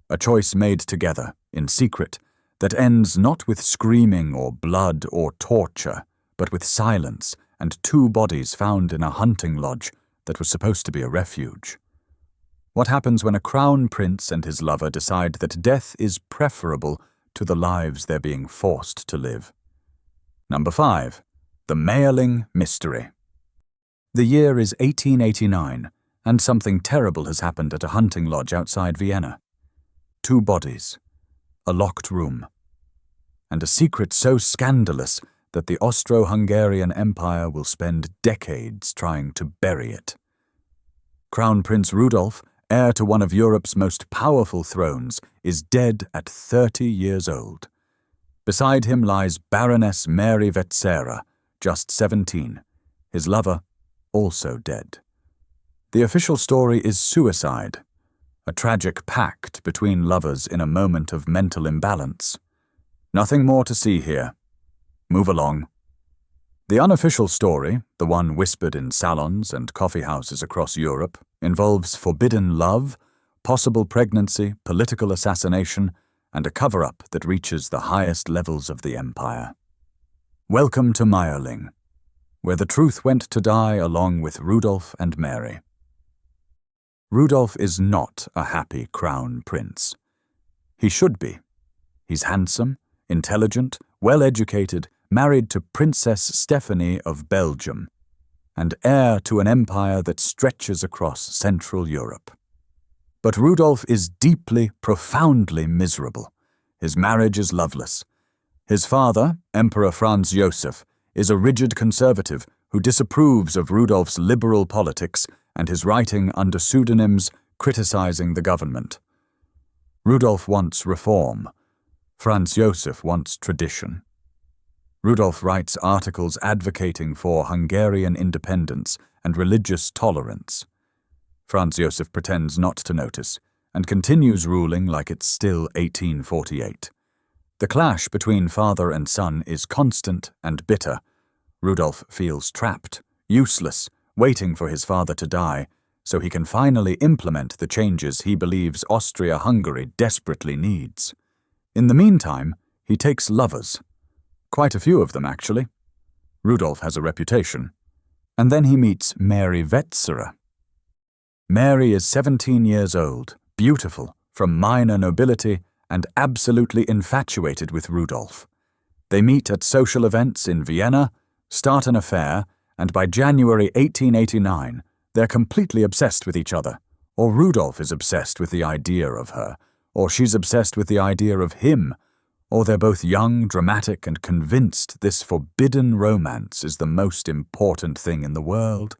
A choice made together, in secret, that ends not with screaming or blood or torture, but with silence and 2 bodies found in a hunting lodge that was supposed to be a refuge. What happens when a crown prince and his lover decide that death is preferable to the lives they're being forced to live? Number 5. The Mayerling Mystery. The year is 1889, and something terrible has happened at a hunting lodge outside Vienna. 2 bodies, a locked room, and a secret so scandalous that the Austro-Hungarian Empire will spend decades trying to bury it. Crown Prince Rudolf, heir to one of Europe's most powerful thrones, is dead at 30 years old. Beside him lies Baroness Mary Vetsera, just 17, his lover also dead. The official story is suicide, a tragic pact between lovers in a moment of mental imbalance. Nothing more to see here. Move along. The unofficial story, the one whispered in salons and coffeehouses across Europe, involves forbidden love, possible pregnancy, political assassination, and a cover-up that reaches the highest levels of the empire. Welcome to Mayerling, where the truth went to die along with Rudolf and Mary. Rudolf is not a happy crown prince. He should be. He's handsome, intelligent, well-educated, married to Princess Stephanie of Belgium, and heir to an empire that stretches across Central Europe. But Rudolf is deeply, profoundly miserable. His marriage is loveless. His father, Emperor Franz Joseph, is a rigid conservative who disapproves of Rudolf's liberal politics and his writing under pseudonyms criticizing the government. Rudolf wants reform. Franz Joseph wants tradition. Rudolf writes articles advocating for Hungarian independence and religious tolerance. Franz Joseph pretends not to notice and continues ruling like it's still 1848. The clash between father and son is constant and bitter. Rudolf feels trapped, useless, waiting for his father to die so he can finally implement the changes he believes Austria-Hungary desperately needs. In the meantime, he takes lovers. Quite a few of them, actually. Rudolf has a reputation. And then he meets Mary Vetsera. Mary is 17 years old, beautiful, from minor nobility, and absolutely infatuated with Rudolf. They meet at social events in Vienna, start an affair, and by January 1889, they're completely obsessed with each other. Or Rudolf is obsessed with the idea of her, or she's obsessed with the idea of him, Or they're both young, dramatic, and convinced this forbidden romance is the most important thing in the world.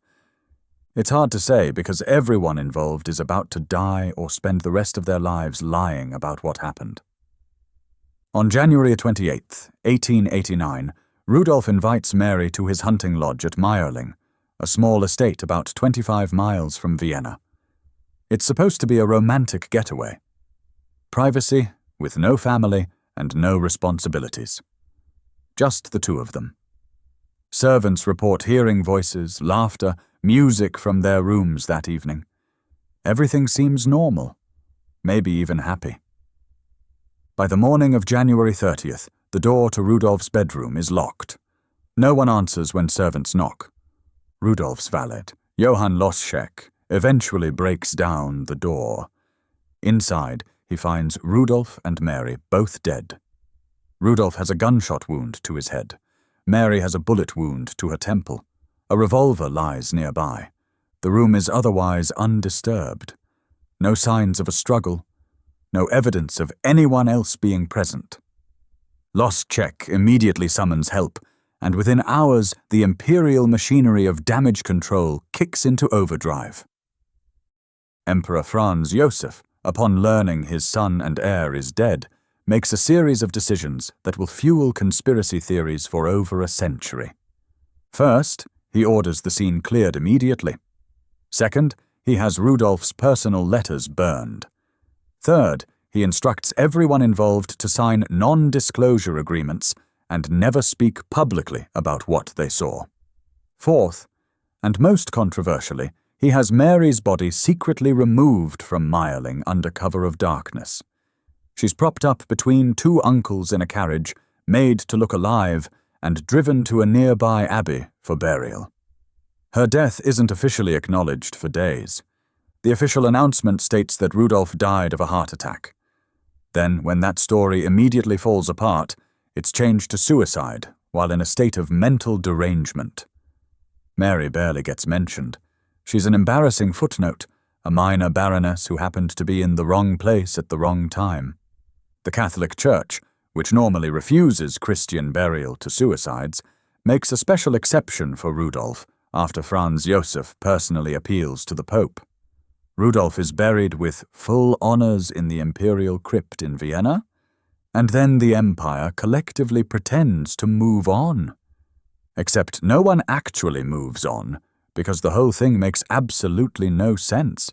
It's hard to say because everyone involved is about to die or spend the rest of their lives lying about what happened. On January 28, 1889, Rudolf invites Mary to his hunting lodge at Mayerling, a small estate about 25 miles from Vienna. It's supposed to be a romantic getaway. Privacy, with no family and no responsibilities. Just the two of them. Servants report hearing voices, laughter, music from their rooms that evening. Everything seems normal, maybe even happy. By the morning of January 30th, the door to Rudolf's bedroom is locked. No one answers when servants knock. Rudolf's valet, Johann Loschek, eventually breaks down the door. Inside, he finds Rudolf and Mary both dead. Rudolf has a gunshot wound to his head. Mary has a bullet wound to her temple. A revolver lies nearby. The room is otherwise undisturbed. No signs of a struggle. No evidence of anyone else being present. Loschek immediately summons help, and within hours the imperial machinery of damage control kicks into overdrive. Emperor Franz Joseph, upon learning his son and heir is dead, makes a series of decisions that will fuel conspiracy theories for over a century. First, he orders the scene cleared immediately. Second, he has Rudolf's personal letters burned. Third, he instructs everyone involved to sign non-disclosure agreements and never speak publicly about what they saw. Fourth, and most controversially, he has Mary's body secretly removed from Mayerling under cover of darkness. She's propped up between two uncles in a carriage, made to look alive, and driven to a nearby abbey for burial. Her death isn't officially acknowledged for days. The official announcement states that Rudolf died of a heart attack. Then, when that story immediately falls apart, it's changed to suicide while in a state of mental derangement. Mary barely gets mentioned. She's an embarrassing footnote, a minor baroness who happened to be in the wrong place at the wrong time. The Catholic Church, which normally refuses Christian burial to suicides, makes a special exception for Rudolf after Franz Joseph personally appeals to the Pope. Rudolf is buried with full honors in the imperial crypt in Vienna, and then the empire collectively pretends to move on. Except no one actually moves on, because the whole thing makes absolutely no sense.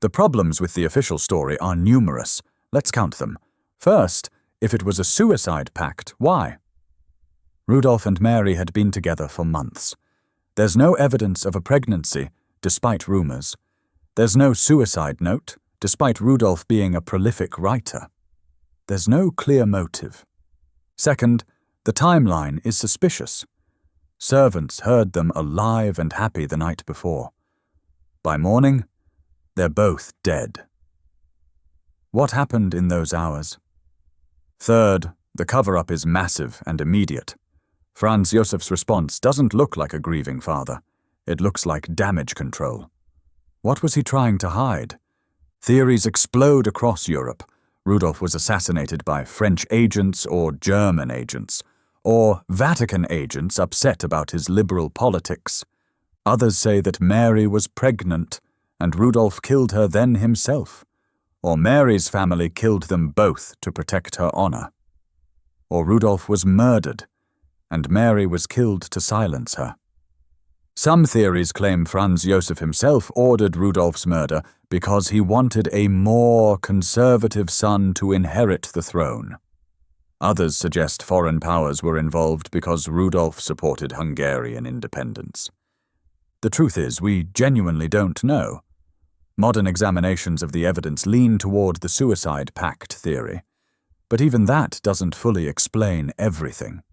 The problems with the official story are numerous. Let's count them. First, if it was a suicide pact, why? Rudolf and Mary had been together for months. There's no evidence of a pregnancy, despite rumors. There's no suicide note, despite Rudolf being a prolific writer. There's no clear motive. Second, the timeline is suspicious. Servants heard them alive and happy the night before. By morning, they're both dead. What happened in those hours? Third, the cover-up is massive and immediate. Franz Josef's response doesn't look like a grieving father. It looks like damage control. What was he trying to hide? Theories explode across Europe. Rudolf was assassinated by French agents or German agents, or Vatican agents upset about his liberal politics. Others say that Mary was pregnant, and Rudolf killed her then himself. Or Mary's family killed them both to protect her honor. Or Rudolf was murdered, and Mary was killed to silence her. Some theories claim Franz Joseph himself ordered Rudolf's murder because he wanted a more conservative son to inherit the throne. Others suggest foreign powers were involved because Rudolf supported Hungarian independence. The truth is, we genuinely don't know. Modern examinations of the evidence lean toward the suicide pact theory, but even that doesn't fully explain everything.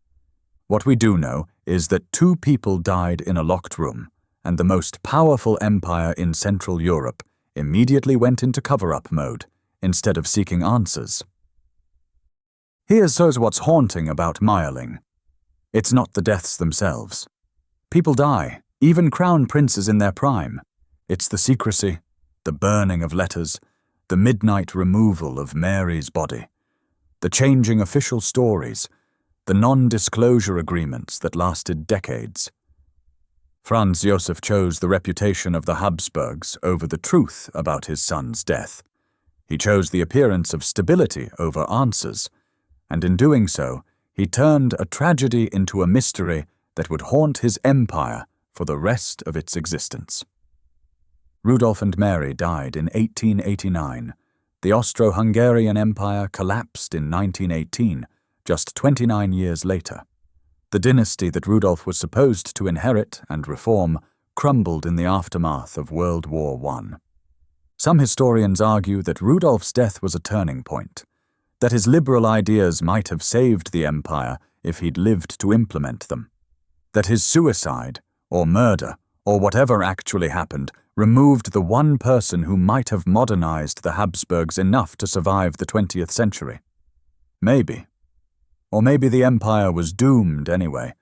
What we do know is that two people died in a locked room, and the most powerful empire in Central Europe immediately went into cover-up mode instead of seeking answers. Here's what's haunting about Mayerling. It's not the deaths themselves. People die, even crown princes in their prime. It's the secrecy, the burning of letters, the midnight removal of Mary's body. the changing official stories, the non-disclosure agreements that lasted decades. Franz Josef chose the reputation of the Habsburgs over the truth about his son's death. He chose the appearance of stability over answers, and in doing so, he turned a tragedy into a mystery that would haunt his empire for the rest of its existence. Rudolf and Mary died in 1889. The Austro-Hungarian Empire collapsed in 1918, just 29 years later. The dynasty that Rudolf was supposed to inherit and reform crumbled in the aftermath of World War I. Some historians argue that Rudolf's death was a turning point, that his liberal ideas might have saved the empire if he'd lived to implement them, that his suicide, or murder, or whatever actually happened, removed the one person who might have modernized the Habsburgs enough to survive the 20th century. Maybe. Or maybe the empire was doomed anyway,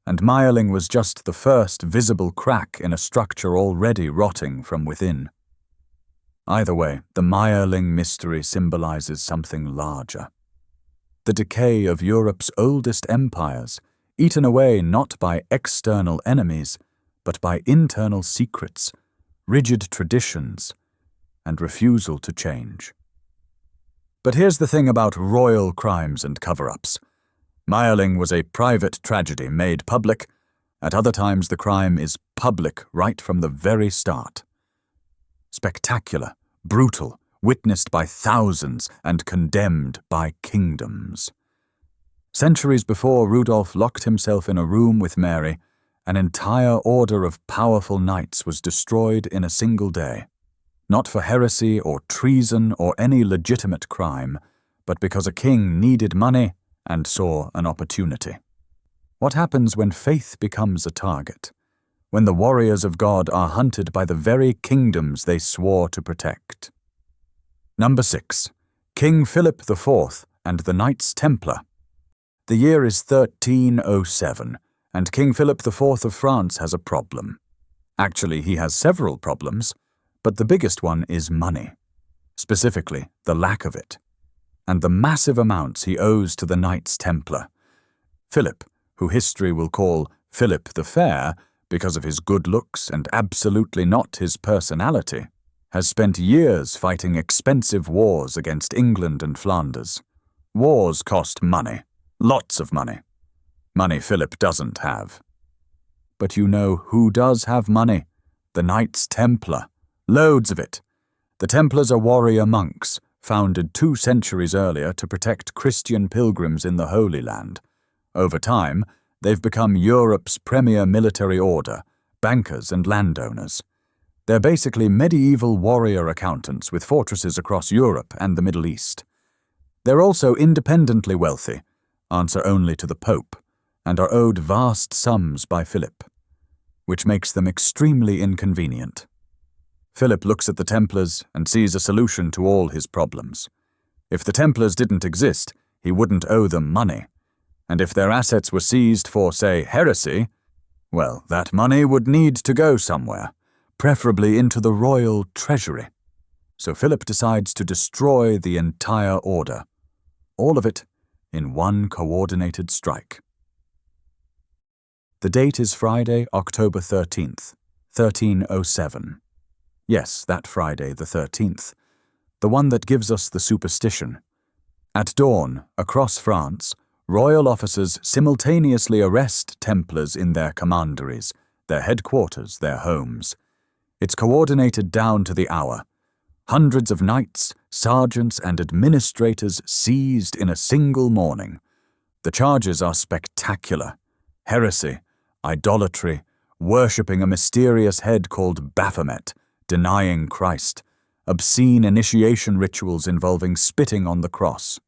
and Mayerling was just the first visible crack in a structure already rotting from within. Either way, the Mayerling Mystery symbolizes something larger. The decay of Europe's oldest empires, eaten away not by external enemies, but by internal secrets, rigid traditions, and refusal to change. But here's the thing about royal crimes and cover-ups. Mayerling was a private tragedy made public. At other times the crime is public right from the very start. Spectacular, brutal, witnessed by thousands and condemned by kingdoms. Centuries before Rudolf locked himself in a room with Mary, an entire order of powerful knights was destroyed in a single day. Not for heresy or treason or any legitimate crime, but because a king needed money and saw an opportunity. What happens when faith becomes a target? When the warriors of God are hunted by the very kingdoms they swore to protect? Number 6. King Philip IV and the Knights Templar. The year is 1307, and King Philip IV of France has a problem. Actually, he has several problems, but the biggest one is money. Specifically, the lack of it, and the massive amounts he owes to the Knights Templar. Philip, who history will call Philip the Fair because of his good looks and absolutely not his personality, has spent years fighting expensive wars against England and Flanders. Wars cost money, lots of money. Money Philip doesn't have. But you know who does have money? The Knights Templar. Loads of it. The Templars are warrior monks, founded 2 centuries earlier to protect Christian pilgrims in the Holy Land. Over time, they've become Europe's premier military order, bankers and landowners. They're basically medieval warrior accountants with fortresses across Europe and the Middle East. They're also independently wealthy, answer only to the Pope, and are owed vast sums by Philip, which makes them extremely inconvenient. Philip looks at the Templars and sees a solution to all his problems. If the Templars didn't exist, he wouldn't owe them money. And if their assets were seized for, say, heresy, well, that money would need to go somewhere, preferably into the royal treasury. So Philip decides to destroy the entire order. All of it in one coordinated strike. The date is Friday, October 13th, 1307. Yes, that Friday the 13th, the one that gives us the superstition. At dawn, across France, royal officers simultaneously arrest Templars in their commanderies, their headquarters, their homes. It's coordinated down to the hour. Hundreds of knights, sergeants, and administrators seized in a single morning. The charges are spectacular. Heresy, idolatry, worshipping a mysterious head called Baphomet, denying Christ, obscene initiation rituals involving spitting on the cross.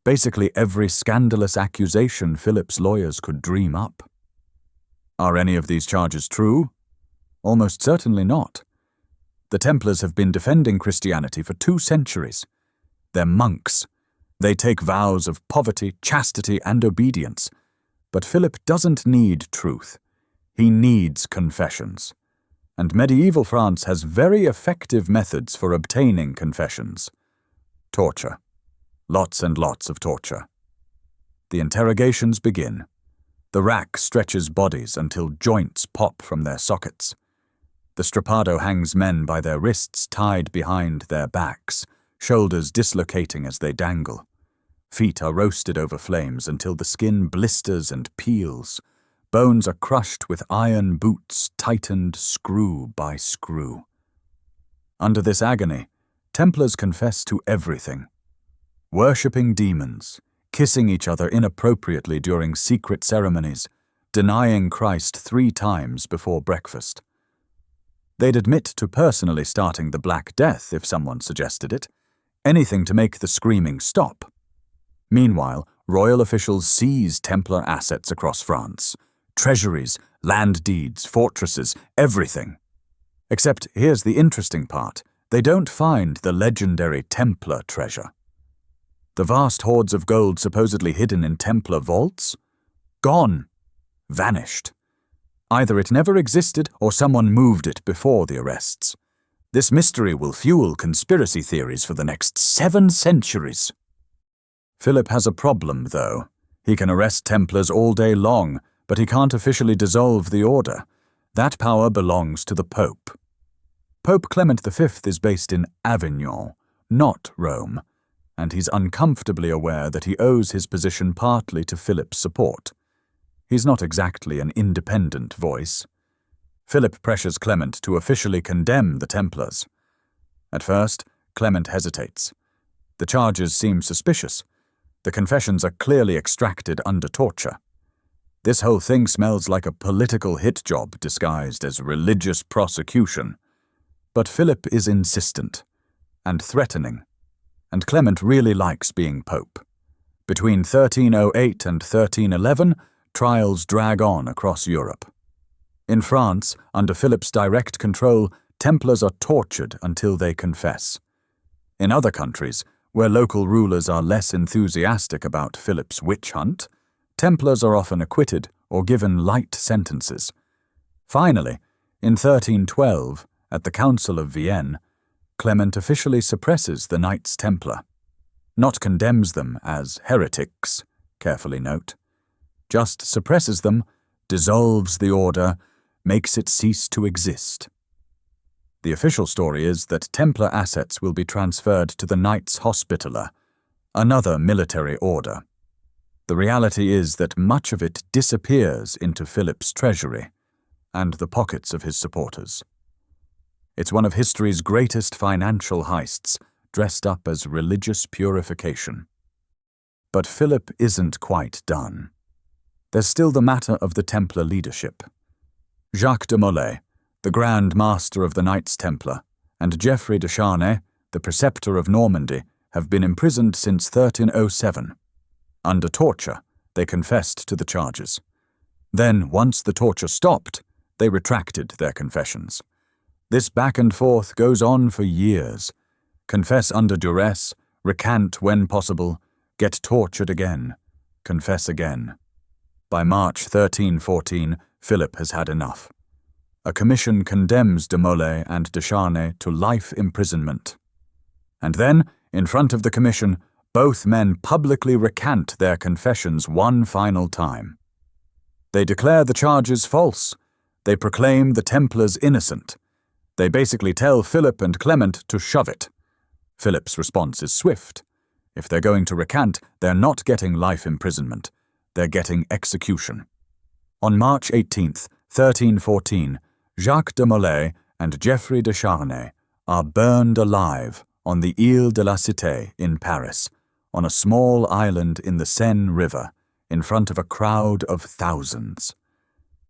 Basically every scandalous accusation Philip's lawyers could dream up. Are any of these charges true? Almost certainly not. The Templars have been defending Christianity for 2 centuries. They're monks. They take vows of poverty, chastity, and obedience. But Philip doesn't need truth. He needs confessions. And medieval France has very effective methods for obtaining confessions. Torture. Lots and lots of torture. The interrogations begin. The rack stretches bodies until joints pop from their sockets. The strappado hangs men by their wrists tied behind their backs, shoulders dislocating as they dangle. Feet are roasted over flames until the skin blisters and peels. Bones are crushed with iron boots tightened screw by screw. Under this agony, Templars confess to everything. Worshipping demons, kissing each other inappropriately during secret ceremonies, denying Christ 3 times before breakfast. They'd admit to personally starting the Black Death if someone suggested it, anything to make the screaming stop. Meanwhile, royal officials seize Templar assets across France. Treasuries, land deeds, fortresses, everything. Except here's the interesting part. They don't find the legendary Templar treasure. The vast hoards of gold supposedly hidden in Templar vaults? Gone. Vanished. Either it never existed or someone moved it before the arrests. This mystery will fuel conspiracy theories for the next 7 centuries. Philip has a problem, though. He can arrest Templars all day long, but he can't officially dissolve the order. That power belongs to the Pope. Pope Clement V is based in Avignon, not Rome, and he's uncomfortably aware that he owes his position partly to Philip's support. He's not exactly an independent voice. Philip pressures Clement to officially condemn the Templars. At first, Clement hesitates. The charges seem suspicious. The confessions are clearly extracted under torture. This whole thing smells like a political hit job disguised as religious prosecution. But Philip is insistent and threatening, and Clement really likes being pope. Between 1308 and 1311, trials drag on across Europe. In France, under Philip's direct control, Templars are tortured until they confess. In other countries, where local rulers are less enthusiastic about Philip's witch hunt, Templars are often acquitted or given light sentences. Finally, in 1312, at the Council of Vienne, Clement officially suppresses the Knights Templar. Not condemns them as heretics, carefully note. Just suppresses them, dissolves the order, makes it cease to exist. The official story is that Templar assets will be transferred to the Knights Hospitaller, another military order. The reality is that much of it disappears into Philip's treasury and the pockets of his supporters. It's one of history's greatest financial heists, dressed up as religious purification. But Philip isn't quite done. There's still the matter of the Templar leadership. Jacques de Molay, the Grand Master of the Knights Templar, and Geoffrey de Charnay, the Preceptor of Normandy, have been imprisoned since 1307. Under torture, they confessed to the charges. Then, once the torture stopped, they retracted their confessions. This back and forth goes on for years. Confess under duress, recant when possible, get tortured again, confess again. By March 1314, Philip has had enough. A commission condemns de Molay and de Charnay to life imprisonment. And then, in front of the commission, both men publicly recant their confessions one final time. They declare the charges false. They proclaim the Templars innocent. They basically tell Philip and Clement to shove it. Philip's response is swift. If they're going to recant, they're not getting life imprisonment. They're getting execution. On March 18th, 1314, Jacques de Molay and Geoffrey de Charnay are burned alive on the Ile de la Cité in Paris, on a small island in the Seine River, in front of a crowd of thousands.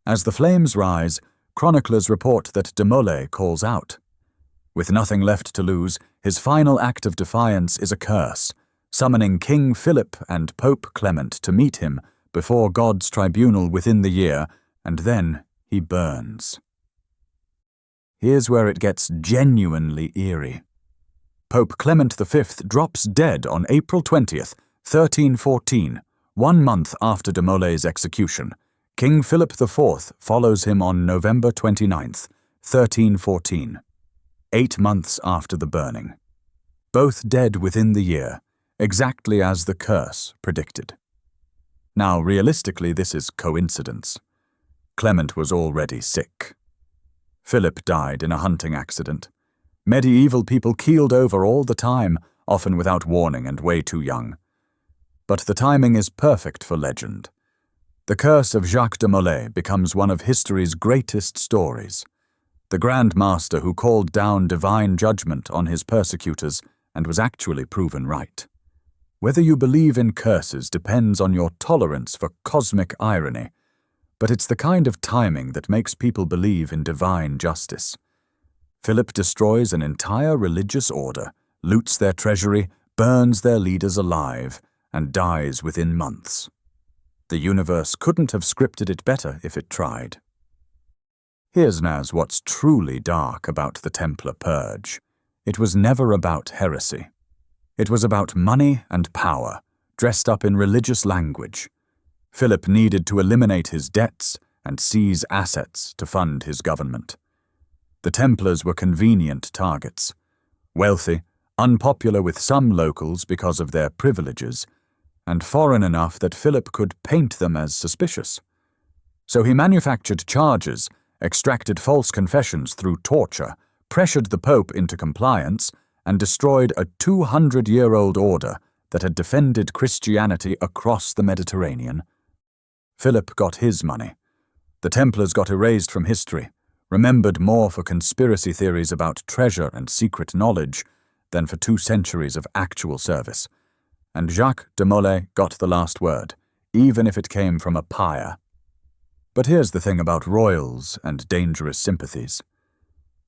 As the flames rise, chroniclers report that de Molay calls out. With nothing left to lose, his final act of defiance is a curse, summoning King Philip and Pope Clement to meet him before God's tribunal within the year, and then he burns. Here's where it gets genuinely eerie. Pope Clement V drops dead on April 20th, 1314, 1 month after de Molay's execution. King Philip IV follows him on November 29th, 1314, 8 months after the burning. Both dead within the year, exactly as the curse predicted. Now, realistically, this is coincidence. Clement was already sick. Philip died in a hunting accident. Medieval people keeled over all the time, often without warning and way too young. But the timing is perfect for legend. The curse of Jacques de Molay becomes one of history's greatest stories. The Grand Master who called down divine judgment on his persecutors and was actually proven right. Whether you believe in curses depends on your tolerance for cosmic irony, but it's the kind of timing that makes people believe in divine justice. Philip destroys an entire religious order, loots their treasury, burns their leaders alive, and dies within months. The universe couldn't have scripted it better if it tried. Here's what's truly dark about the Templar Purge. It was never about heresy. It was about money and power, dressed up in religious language. Philip needed to eliminate his debts and seize assets to fund his government. The Templars were convenient targets. Wealthy, unpopular with some locals because of their privileges, and foreign enough that Philip could paint them as suspicious. So he manufactured charges, extracted false confessions through torture, pressured the Pope into compliance, and destroyed a 200-year-old order that had defended Christianity across the Mediterranean. Philip got his money. The Templars got erased from history, remembered more for conspiracy theories about treasure and secret knowledge than for 2 centuries of actual service. And Jacques de Molay got the last word, even if it came from a pyre. But here's the thing about royals and dangerous sympathies.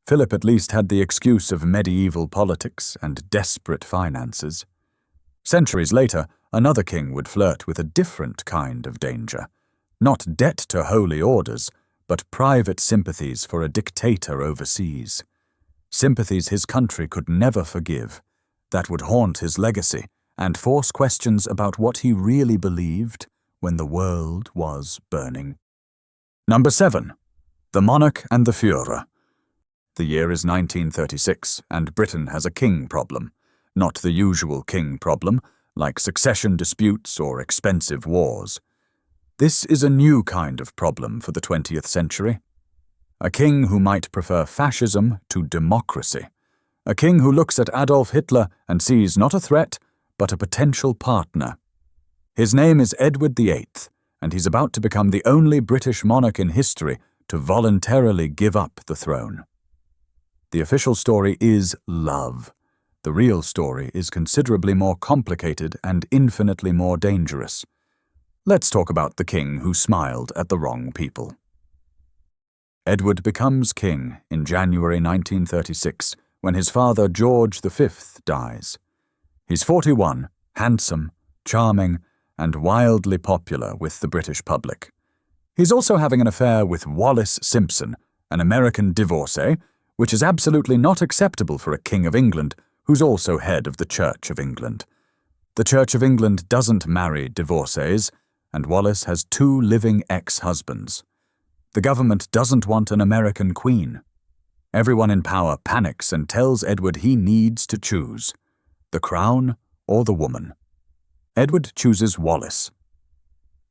Philip at least had the excuse of medieval politics and desperate finances. Centuries later, another king would flirt with a different kind of danger. Not debt to holy orders, but private sympathies for a dictator overseas. Sympathies his country could never forgive, that would haunt his legacy and force questions about what he really believed when the world was burning. Number 7. The Monarch and the Führer. The year is 1936, and Britain has a king problem. Not the usual king problem, like succession disputes or expensive wars. This is a new kind of problem for the 20th century. A king who might prefer fascism to democracy. A king who looks at Adolf Hitler and sees not a threat, but a potential partner. His name is Edward VIII, and he's about to become the only British monarch in history to voluntarily give up the throne. The official story is love. The real story is considerably more complicated and infinitely more dangerous. Let's talk about the king who smiled at the wrong people. Edward becomes king in January 1936, when his father George V dies. He's 41, handsome, charming, and wildly popular with the British public. He's also having an affair with Wallis Simpson, an American divorcee, which is absolutely not acceptable for a King of England who's also head of the Church of England. The Church of England doesn't marry divorcees, and Wallis has 2 living ex-husbands. The government doesn't want an American queen. Everyone in power panics and tells Edward he needs to choose the crown or the woman. Edward chooses Wallis.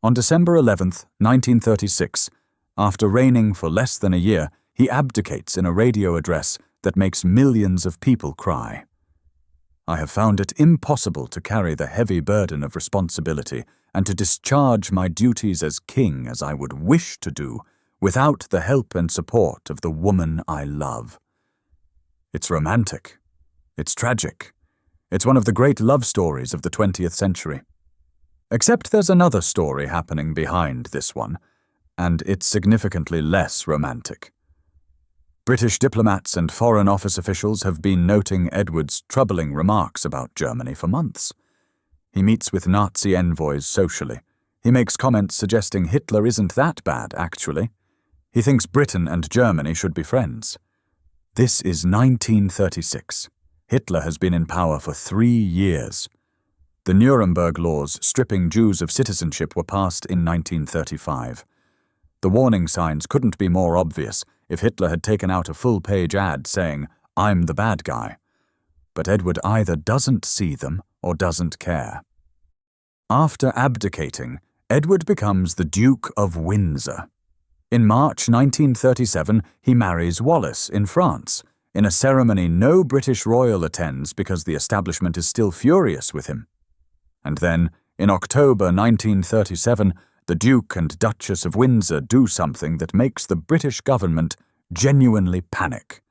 On December 11th, 1936, after reigning for less than a year, he abdicates in a radio address that makes millions of people cry. I have found it impossible to carry the heavy burden of responsibility and to discharge my duties as king as I would wish to do without the help and support of the woman I love. It's romantic. It's tragic. It's one of the great love stories of the 20th century. Except there's another story happening behind this one, and it's significantly less romantic. British diplomats and Foreign Office officials have been noting Edward's troubling remarks about Germany for months. He meets with Nazi envoys socially. He makes comments suggesting Hitler isn't that bad, actually. He thinks Britain and Germany should be friends. This is 1936. Hitler has been in power for 3 years. The Nuremberg laws stripping Jews of citizenship were passed in 1935. The warning signs couldn't be more obvious if Hitler had taken out a full-page ad saying, "I'm the bad guy." but Edward either doesn't see them or doesn't care. After abdicating, Edward becomes the Duke of Windsor. In March 1937, he marries Wallis in France, in a ceremony no British royal attends because the establishment is still furious with him. And then, in October 1937, the Duke and Duchess of Windsor do something that makes the British government genuinely panic.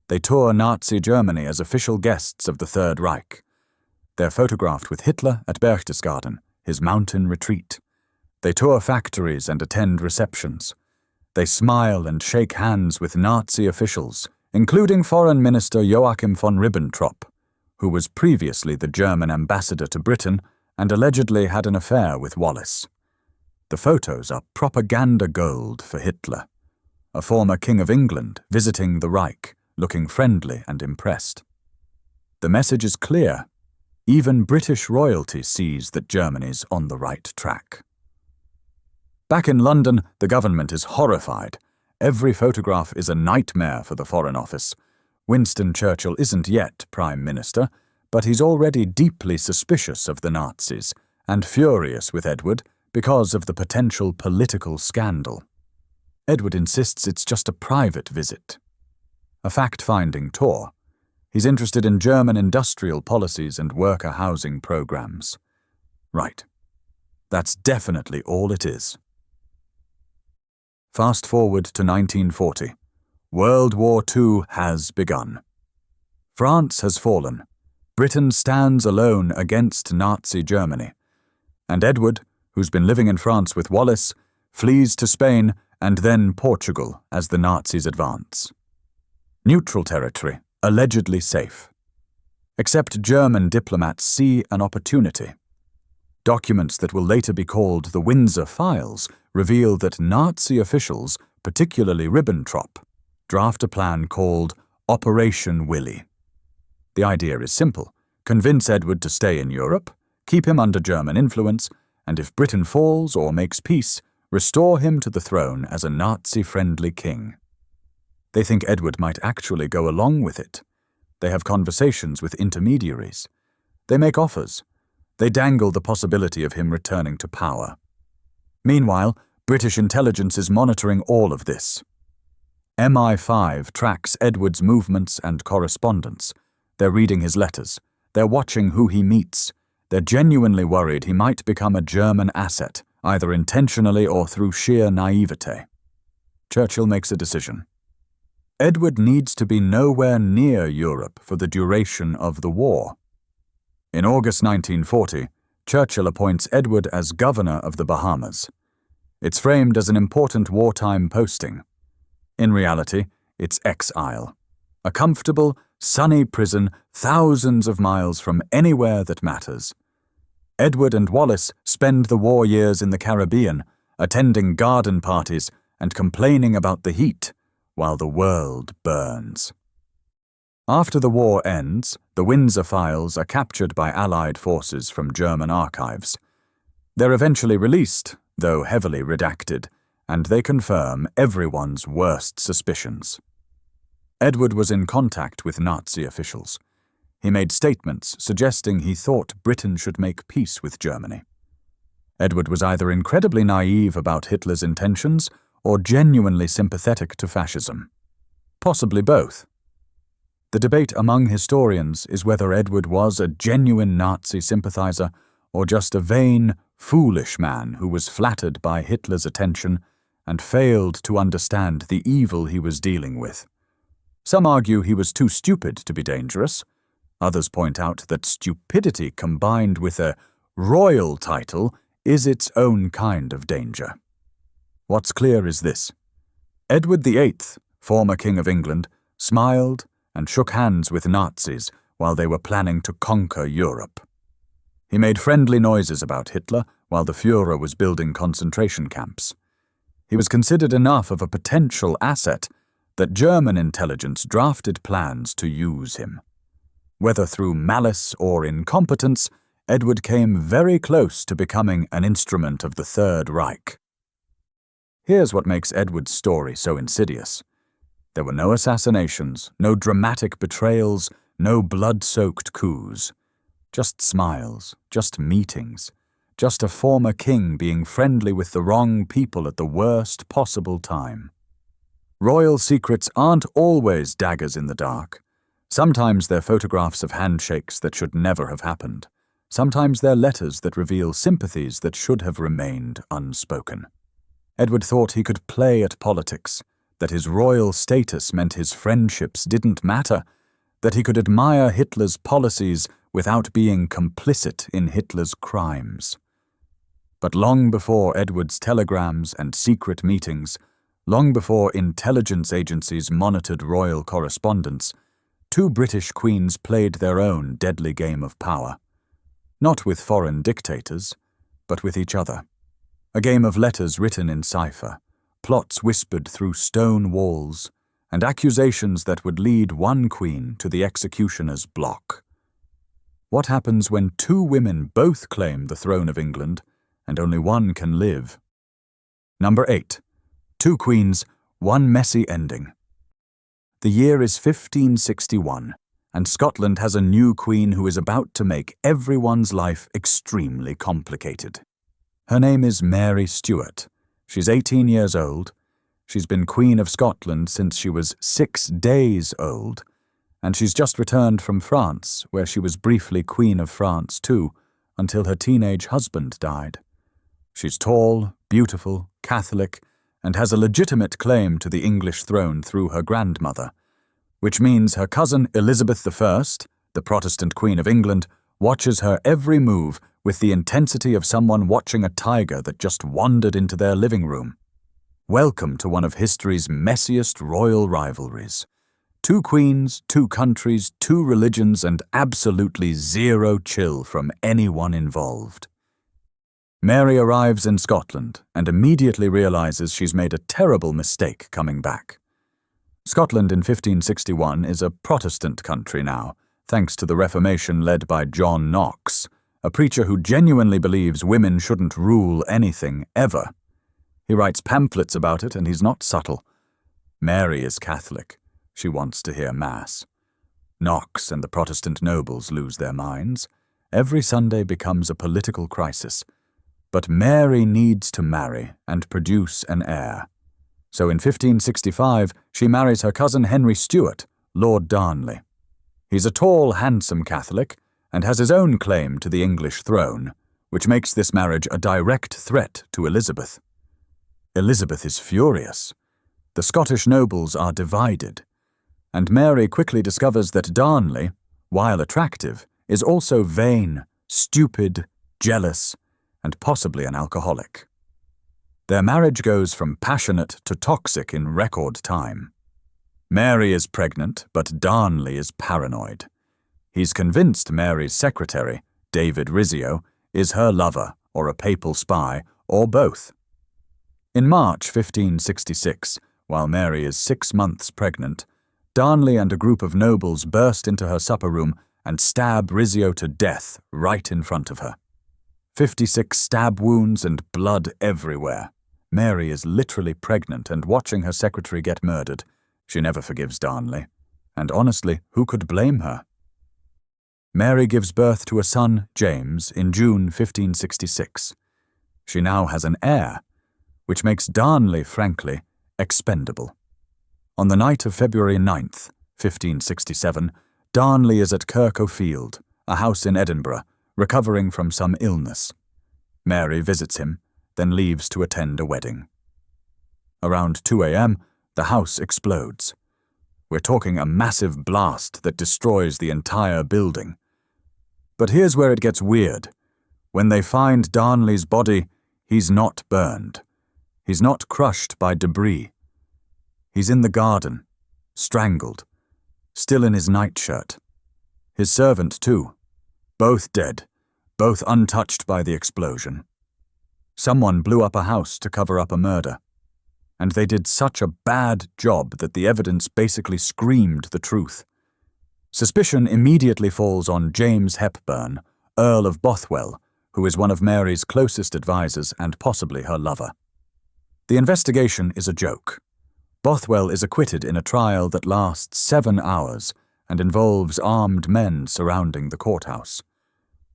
They tour Nazi Germany as official guests of the Third Reich. They're photographed with Hitler at Berchtesgaden, his mountain retreat. They tour factories and attend receptions. They smile and shake hands with Nazi officials, including Foreign Minister Joachim von Ribbentrop, who was previously the German ambassador to Britain and allegedly had an affair with Wallis. The photos are propaganda gold for Hitler, a former King of England visiting the Reich, looking friendly and impressed. The message is clear. Even British royalty sees that Germany's on the right track. Back in London, the government is horrified. Every photograph is a nightmare for the Foreign Office. Winston Churchill isn't yet Prime Minister, but he's already deeply suspicious of the Nazis and furious with Edward because of the potential political scandal. Edward insists it's just a private visit, a fact-finding tour. He's interested in German industrial policies and worker housing programs. Right. That's definitely all it is. Fast forward to 1940. World War II has begun. France has fallen. Britain stands alone against Nazi Germany. And Edward, who's been living in France with Wallis, flees to Spain and then Portugal as the Nazis advance. Neutral territory, allegedly safe. Except German diplomats see an opportunity. Documents that will later be called the Windsor Files reveal that Nazi officials, particularly Ribbentrop, draft a plan called Operation Willy. The idea is simple: convince Edward to stay in Europe, keep him under German influence, and if Britain falls or makes peace, restore him to the throne as a Nazi-friendly king. They think Edward might actually go along with it. They have conversations with intermediaries. They make offers. They dangle the possibility of him returning to power. Meanwhile, British intelligence is monitoring all of this. MI5 tracks Edward's movements and correspondence. They're reading his letters. They're watching who he meets. They're genuinely worried he might become a German asset, either intentionally or through sheer naivete. Churchill makes a decision. Edward needs to be nowhere near Europe for the duration of the war. In August 1940, Churchill appoints Edward as governor of the Bahamas. It's framed as an important wartime posting. In reality, it's exile. A comfortable, sunny prison thousands of miles from anywhere that matters. Edward and Wallis spend the war years in the Caribbean, attending garden parties and complaining about the heat, while the world burns. After the war ends, the Windsor Files are captured by Allied forces from German archives. They're eventually released, though heavily redacted, and they confirm everyone's worst suspicions. Edward was in contact with Nazi officials. He made statements suggesting he thought Britain should make peace with Germany. Edward was either incredibly naive about Hitler's intentions or genuinely sympathetic to fascism. Possibly both. The debate among historians is whether Edward was a genuine Nazi sympathizer or just a vain, foolish man who was flattered by Hitler's attention and failed to understand the evil he was dealing with. Some argue he was too stupid to be dangerous. Others point out that stupidity combined with a royal title is its own kind of danger. What's clear is this: Edward VIII, former King of England, smiled and shook hands with Nazis while they were planning to conquer Europe. He made friendly noises about Hitler while the Führer was building concentration camps. He was considered enough of a potential asset that German intelligence drafted plans to use him. Whether through malice or incompetence, Edward came very close to becoming an instrument of the Third Reich. Here's what makes Edward's story so insidious. There were no assassinations, no dramatic betrayals, No blood-soaked coups. Just smiles, just meetings, just a former king being friendly with the wrong people at the worst possible time. Royal secrets aren't always daggers in the dark. Sometimes they're photographs of handshakes that should never have happened. Sometimes they're letters that reveal sympathies that should have remained unspoken. Edward thought he could play at politics, that his royal status meant his friendships didn't matter, that he could admire Hitler's policies without being complicit in Hitler's crimes. But long before Edward's telegrams and secret meetings, long before intelligence agencies monitored royal correspondence, two British queens played their own deadly game of power. Not with foreign dictators, but with each other. A game of letters written in cipher, plots whispered through stone walls, and accusations that would lead one queen to the executioner's block. What happens when two women both claim the throne of England, and only one can live? Number 8. Two queens, one messy ending. The year is 1561, and Scotland has a new queen who is about to make everyone's life extremely complicated. Her name is Mary Stuart. She's 18 years old. She's been Queen of Scotland since she was 6 days old, and she's just returned from France, where she was briefly Queen of France too, until her teenage husband died. She's tall, beautiful, Catholic, and has a legitimate claim to the English throne through her grandmother, which means her cousin Elizabeth I, the Protestant Queen of England, watches her every move with the intensity of someone watching a tiger that just wandered into their living room. Welcome to one of history's messiest royal rivalries. Two queens, two countries, two religions, and absolutely zero chill from anyone involved. Mary arrives in Scotland and immediately realizes she's made a terrible mistake coming back. Scotland in 1561 is a Protestant country now, thanks to the Reformation led by John Knox, a preacher who genuinely believes women shouldn't rule anything ever. He writes pamphlets about it, and he's not subtle. Mary is Catholic. She wants to hear Mass. Knox and the Protestant nobles lose their minds. Every Sunday becomes a political crisis. But Mary needs to marry and produce an heir. So in 1565, she marries her cousin Henry Stuart, Lord Darnley. He's a tall, handsome Catholic and has his own claim to the English throne, which makes this marriage a direct threat to Elizabeth. Elizabeth is furious. The Scottish nobles are divided, and Mary quickly discovers that Darnley, while attractive, is also vain, stupid, jealous, and possibly an alcoholic. Their marriage goes from passionate to toxic in record time. Mary is pregnant, but Darnley is paranoid. He's convinced Mary's secretary, David Rizzio, is her lover, or a papal spy, or both. In March 1566, while Mary is 6 months pregnant, Darnley and a group of nobles burst into her supper room and stab Rizzio to death right in front of her. 56 stab wounds and blood everywhere. Mary is literally pregnant and watching her secretary get murdered. She never forgives Darnley. And honestly, who could blame her? Mary gives birth to a son, James, in June 1566. She now has an heir, which makes Darnley, frankly, expendable. On the night of February 9th, 1567, Darnley is at Kirk O'Field, a house in Edinburgh, recovering from some illness. Mary visits him, then leaves to attend a wedding. Around 2 a.m., the house explodes. We're talking a massive blast that destroys the entire building. But here's where it gets weird. When they find Darnley's body, he's not burned. He's not crushed by debris. He's in the garden, strangled, still in his nightshirt. His servant, too. Both dead, both untouched by the explosion. Someone blew up a house to cover up a murder. And they did such a bad job that the evidence basically screamed the truth. Suspicion immediately falls on James Hepburn, Earl of Bothwell, who is one of Mary's closest advisors and possibly her lover. The investigation is a joke. Bothwell is acquitted in a trial that lasts 7 hours, and involves armed men surrounding the courthouse.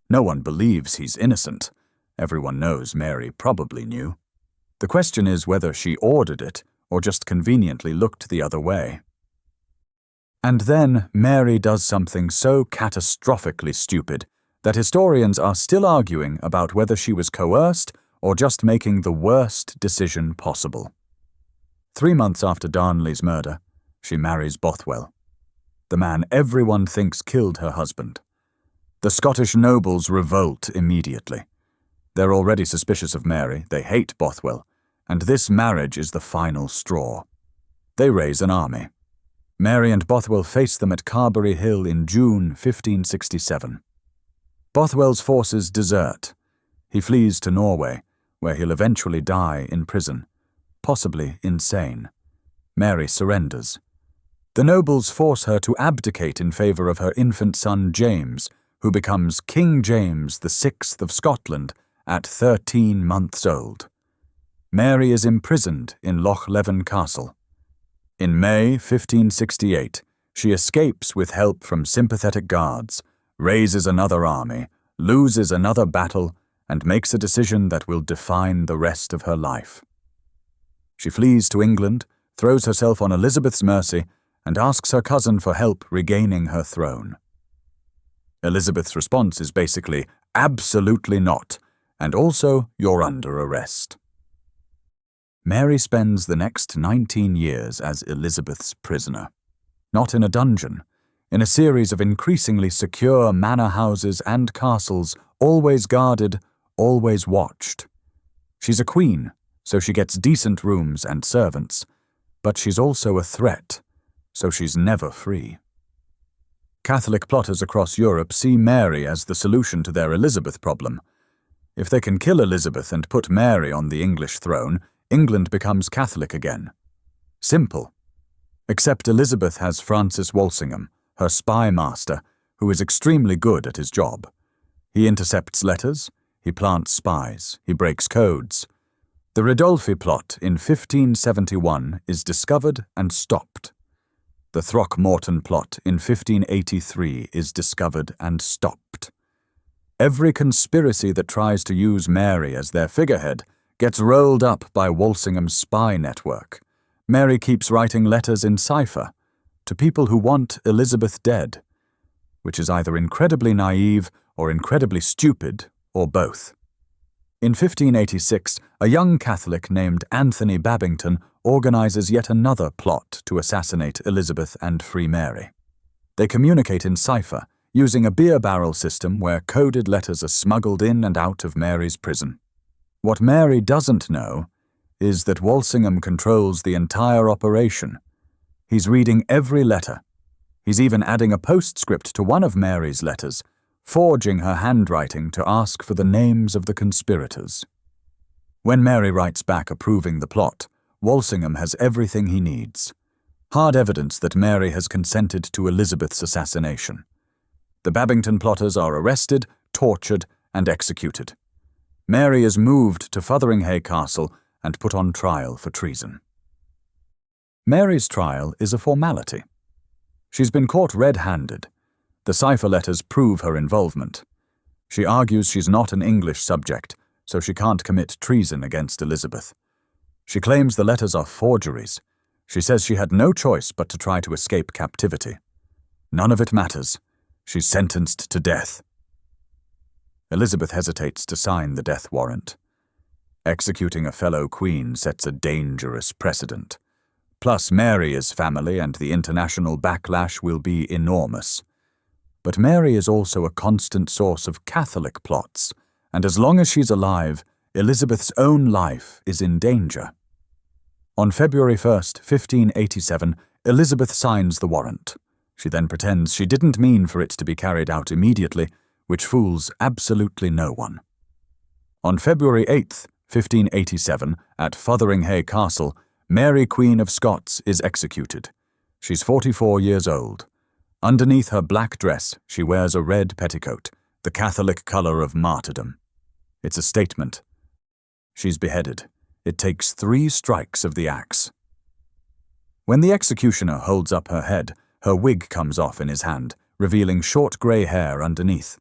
No one believes he's innocent. Everyone knows Mary probably knew. The question is whether she ordered it or just conveniently looked the other way. And then Mary does something so catastrophically stupid that historians are still arguing about whether she was coerced or just making the worst decision possible. 3 months after Darnley's murder, she marries Bothwell, the man everyone thinks killed her husband. The Scottish nobles revolt immediately. They're already suspicious of Mary, they hate Bothwell, and this marriage is the final straw. They raise an army. Mary and Bothwell face them at Carberry Hill in June 1567. Bothwell's forces desert. He flees to Norway, where he'll eventually die in prison, possibly insane. Mary surrenders. The nobles force her to abdicate in favor of her infant son James, who becomes King James VI of Scotland at 13 months old. Mary is imprisoned in Loch Leven Castle. In May 1568, she escapes with help from sympathetic guards, raises another army, loses another battle, and makes a decision that will define the rest of her life. She flees to England, throws herself on Elizabeth's mercy, and asks her cousin for help regaining her throne. Elizabeth's response is basically, absolutely not, and also, you're under arrest. Mary spends the next 19 years as Elizabeth's prisoner. Not in a dungeon, in a series of increasingly secure manor houses and castles, always guarded, always watched. She's a queen, so she gets decent rooms and servants, but she's also a threat, so she's never free. Catholic plotters across Europe see Mary as the solution to their Elizabeth problem. If they can kill Elizabeth and put Mary on the English throne, England becomes Catholic again. Simple. Except Elizabeth has Francis Walsingham, her spy master, who is extremely good at his job. He intercepts letters, he plants spies, he breaks codes. The Ridolfi plot in 1571 is discovered and stopped. The Throckmorton plot in 1583 is discovered and stopped. Every conspiracy that tries to use Mary as their figurehead gets rolled up by Walsingham's spy network. Mary keeps writing letters in cipher to people who want Elizabeth dead, which is either incredibly naive or incredibly stupid, or both. In 1586, a young Catholic named Anthony Babington organizes yet another plot to assassinate Elizabeth and free Mary. They communicate in cipher, using a beer barrel system where coded letters are smuggled in and out of Mary's prison. What Mary doesn't know is that Walsingham controls the entire operation. He's reading every letter. He's even adding a postscript to one of Mary's letters, forging her handwriting to ask for the names of the conspirators. When Mary writes back approving the plot, Walsingham has everything he needs. Hard evidence that Mary has consented to Elizabeth's assassination. The Babington plotters are arrested, tortured, and executed. Mary is moved to Fotheringhay Castle and put on trial for treason. Mary's trial is a formality. She's been caught red-handed. The cipher letters prove her involvement. She argues she's not an English subject, so she can't commit treason against Elizabeth. She claims the letters are forgeries. She says she had no choice but to try to escape captivity. None of it matters. She's sentenced to death. Elizabeth hesitates to sign the death warrant. Executing a fellow queen sets a dangerous precedent. Plus, Mary is family and the international backlash will be enormous. But Mary is also a constant source of Catholic plots, and as long as she's alive, Elizabeth's own life is in danger. On February 1st, 1587, Elizabeth signs the warrant. She then pretends she didn't mean for it to be carried out immediately, which fools absolutely no one. On February 8th, 1587, at Fotheringhay Castle, Mary Queen of Scots is executed. She's 44 years old. Underneath her black dress, she wears a red petticoat, the Catholic colour of martyrdom. It's a statement. She's beheaded. It takes 3 strikes of the axe. When the executioner holds up her head, Her wig comes off in his hand, revealing short grey hair underneath.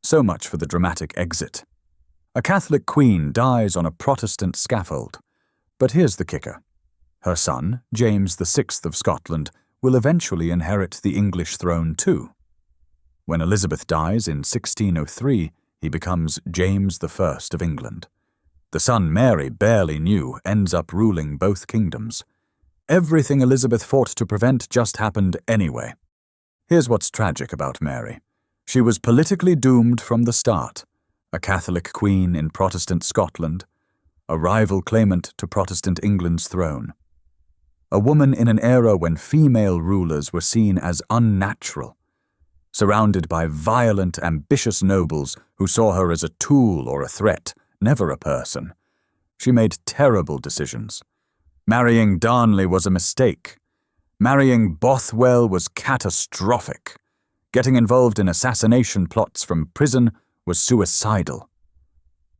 So much for the dramatic exit. A Catholic queen dies on a Protestant scaffold. But here's the kicker. Her son, James VI of Scotland, will eventually inherit the English throne too. When Elizabeth dies in 1603, he becomes James I of England. The son Mary barely knew ends up ruling both kingdoms. Everything Elizabeth fought to prevent just happened anyway. Here's what's tragic about Mary. She was politically doomed from the start. A Catholic queen in Protestant Scotland, a rival claimant to Protestant England's throne. A woman in an era when female rulers were seen as unnatural, surrounded by violent, ambitious nobles who saw her as a tool or a threat, never a person. She made terrible decisions. Marrying Darnley was a mistake. Marrying Bothwell was catastrophic. Getting involved in assassination plots from prison was suicidal.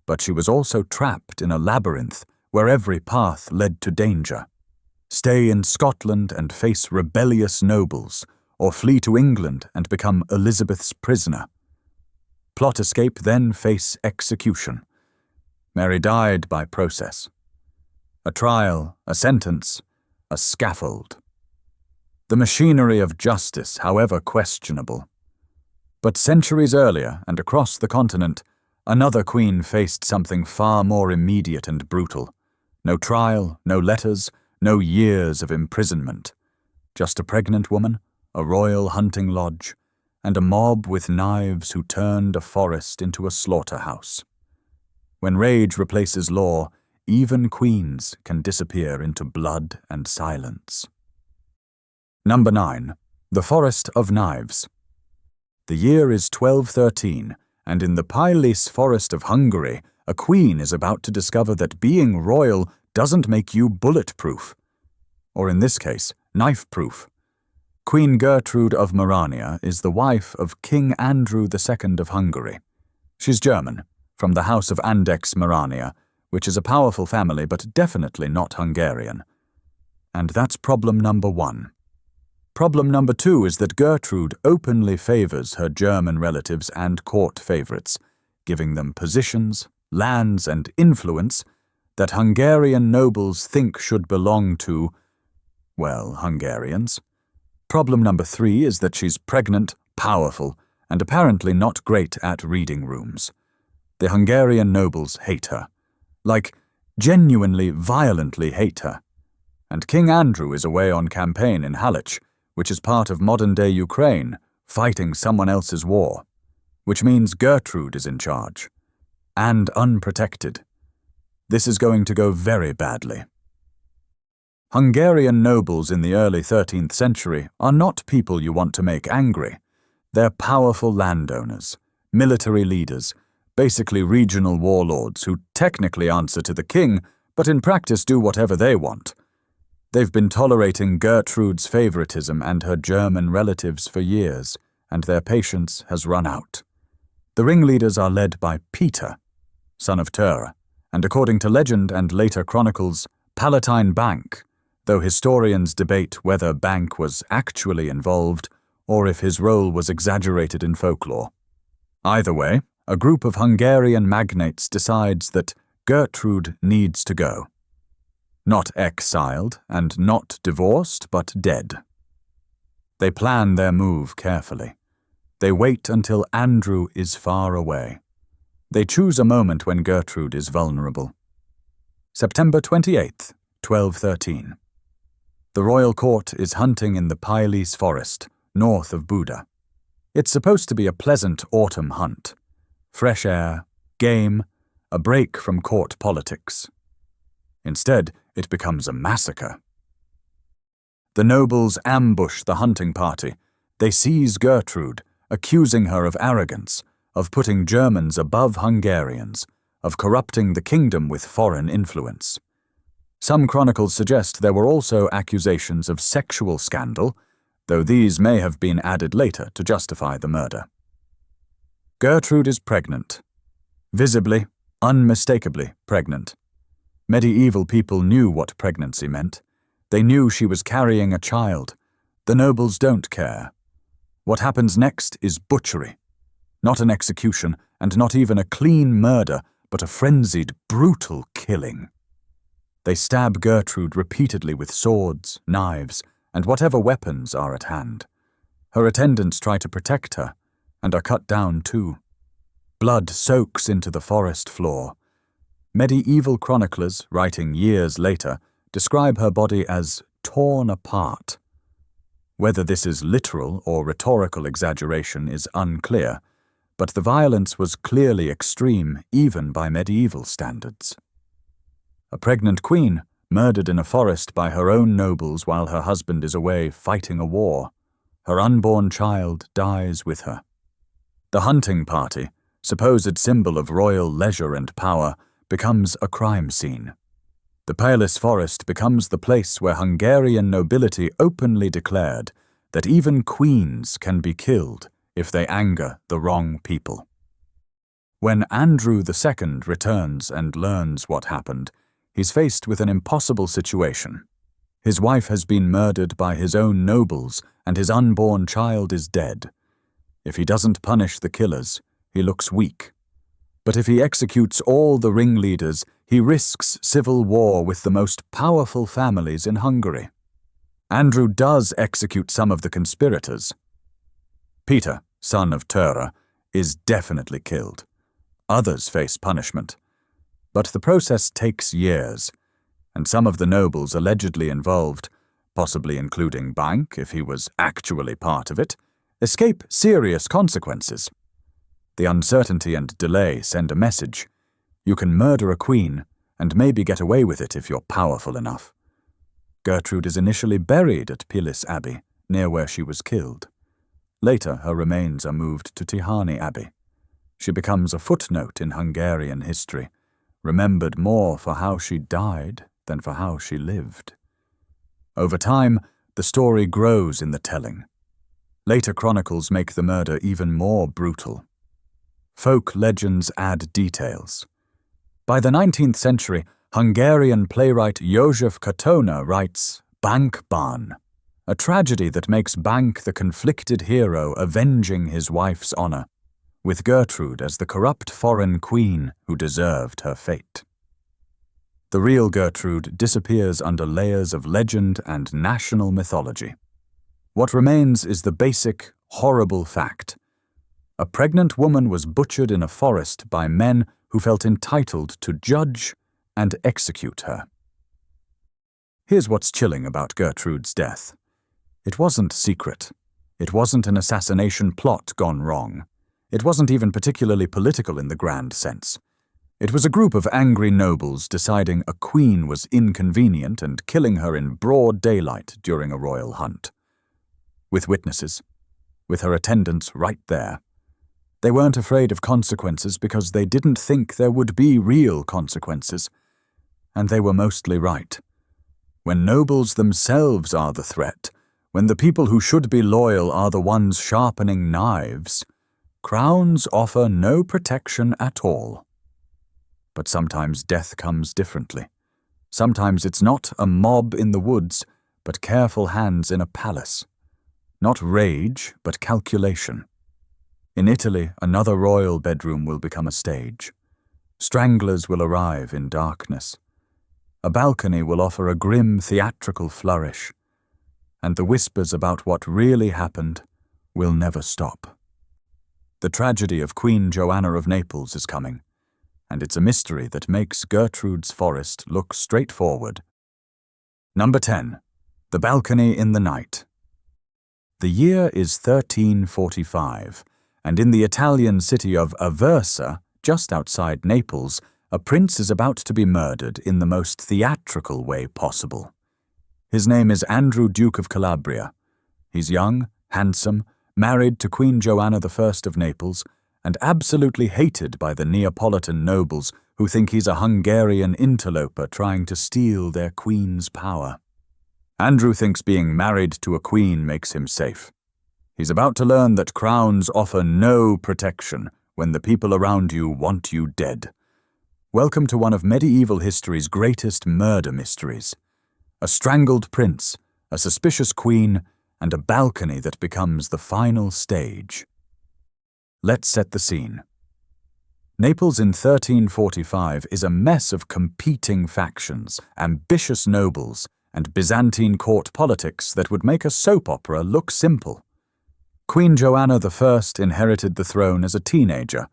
But she was also trapped in a labyrinth where every path led to danger. Stay in Scotland and face rebellious nobles, or flee to England and become Elizabeth's prisoner. Plot escape, then face execution. Mary died by process. A trial, a sentence, a scaffold. The machinery of justice, however questionable. But centuries earlier, and across the continent, another queen faced something far more immediate and brutal. No trial, no letters, no years of imprisonment. Just a pregnant woman, a royal hunting lodge, and a mob with knives who turned a forest into a slaughterhouse. When rage replaces law, even queens can disappear into blood and silence. Number 9. The Forest of Knives. The year is 1213, and in the Pailis forest of Hungary, a queen is about to discover that being royal doesn't make you bulletproof. Or in this case, knife-proof. Queen Gertrude of Marania is the wife of King Andrew II of Hungary. She's German, from the House of Andechs-Marania, which is a powerful family but definitely not Hungarian. And that's problem number 1. Problem number 2 is that Gertrude openly favors her German relatives and court favorites, giving them positions, lands, and influence that Hungarian nobles think should belong to, well, Hungarians. Problem number 3 is that she's pregnant, powerful, and apparently not great at reading rooms. The Hungarian nobles hate her. Like, genuinely, violently hate her. And King Andrew is away on campaign in Halych, which is part of modern-day Ukraine, fighting someone else's war. Which means Gertrude is in charge. And unprotected. This is going to go very badly. Hungarian nobles in the early 13th century are not people you want to make angry. They're powerful landowners, military leaders, basically regional warlords who technically answer to the king, but in practice do whatever they want. They've been tolerating Gertrude's favoritism and her German relatives for years, and their patience has run out. The ringleaders are led by Peter, son of Führer, and according to legend and later chronicles, Palatine Bank, though historians debate whether Bank was actually involved or if his role was exaggerated in folklore. Either way, a group of Hungarian magnates decides that Gertrude needs to go. Not exiled and not divorced, but dead. They plan their move carefully. They wait until Andrew is far away. They choose a moment when Gertrude is vulnerable. September 28th, 1213. The royal court is hunting in the Pailis forest, north of Buda. It's supposed to be a pleasant autumn hunt. Fresh air, game, a break from court politics. Instead, it becomes a massacre. The nobles ambush the hunting party. They seize Gertrude, accusing her of arrogance, of putting Germans above Hungarians, of corrupting the kingdom with foreign influence. Some chronicles suggest there were also accusations of sexual scandal, though these may have been added later to justify the murder. Gertrude is pregnant. Visibly, unmistakably pregnant. Medieval people knew what pregnancy meant. They knew she was carrying a child, The nobles don't care. What happens next is butchery. Not an execution, and not even a clean murder, but a frenzied, brutal killing. They stab Gertrude repeatedly with swords, knives, and whatever weapons are at hand. Her attendants try to protect her, and are cut down too. Blood soaks into the forest floor. Medieval chroniclers, writing years later, describe her body as torn apart. Whether this is literal or rhetorical exaggeration is unclear, but the violence was clearly extreme even by medieval standards. A pregnant queen, murdered in a forest by her own nobles while her husband is away fighting a war. Her unborn child dies with her. The hunting party, supposed symbol of royal leisure and power, becomes a crime scene. The Peerless Forest becomes the place where Hungarian nobility openly declared that even queens can be killed if they anger the wrong people. When Andrew II returns and learns what happened, he's faced with an impossible situation. His wife has been murdered by his own nobles, and his unborn child is dead. If he doesn't punish the killers, he looks weak. But if he executes all the ringleaders, he risks civil war with the most powerful families in Hungary. Andrew does execute some of the conspirators. Peter, son of Führer, is definitely killed. Others face punishment. But the process takes years, and some of the nobles allegedly involved, possibly including Bank if he was actually part of it, escape serious consequences. The uncertainty and delay send a message. You can murder a queen, and maybe get away with it if you're powerful enough. Gertrude is initially buried at Pilis Abbey, near where she was killed. Later, her remains are moved to Tihany Abbey. She becomes a footnote in Hungarian history, remembered more for how she died than for how she lived. Over time, the story grows in the telling. Later chronicles make the murder even more brutal. Folk legends add details. By the 19th century, Hungarian playwright József Katona writes Bankban, a tragedy that makes Bank the conflicted hero avenging his wife's honor, with Gertrude as the corrupt foreign queen who deserved her fate. The real Gertrude disappears under layers of legend and national mythology. What remains is the basic, horrible fact. A pregnant woman was butchered in a forest by men who felt entitled to judge and execute her. Here's what's chilling about Gertrude's death. It wasn't secret. It wasn't an assassination plot gone wrong. It wasn't even particularly political in the grand sense. It was a group of angry nobles deciding a queen was inconvenient and killing her in broad daylight during a royal hunt. With witnesses, with her attendants right there. They weren't afraid of consequences because they didn't think there would be real consequences. And they were mostly right. When nobles themselves are the threat, when the people who should be loyal are the ones sharpening knives, crowns offer no protection at all. But sometimes death comes differently. Sometimes it's not a mob in the woods, but careful hands in a palace. Not rage, but calculation. In Italy, another royal bedroom will become a stage. Stranglers will arrive in darkness. A balcony will offer a grim theatrical flourish. And the whispers about what really happened will never stop. The tragedy of Queen Joanna of Naples is coming, and it's a mystery that makes Gertrude's Forest look straightforward. Number 10. The Balcony in the Night. The year is 1345, and in the Italian city of Aversa, just outside Naples, a prince is about to be murdered in the most theatrical way possible. His name is Andrew, Duke of Calabria. He's young, handsome, married to Queen Joanna I of Naples, and absolutely hated by the Neapolitan nobles who think he's a Hungarian interloper trying to steal their queen's power. Andrew thinks being married to a queen makes him safe. He's about to learn that crowns offer no protection when the people around you want you dead. Welcome to one of medieval history's greatest murder mysteries. A strangled prince, a suspicious queen, and a balcony that becomes the final stage. Let's set the scene. Naples in 1345 is a mess of competing factions, ambitious nobles, and Byzantine court politics that would make a soap opera look simple. Queen Joanna I inherited the throne as a teenager.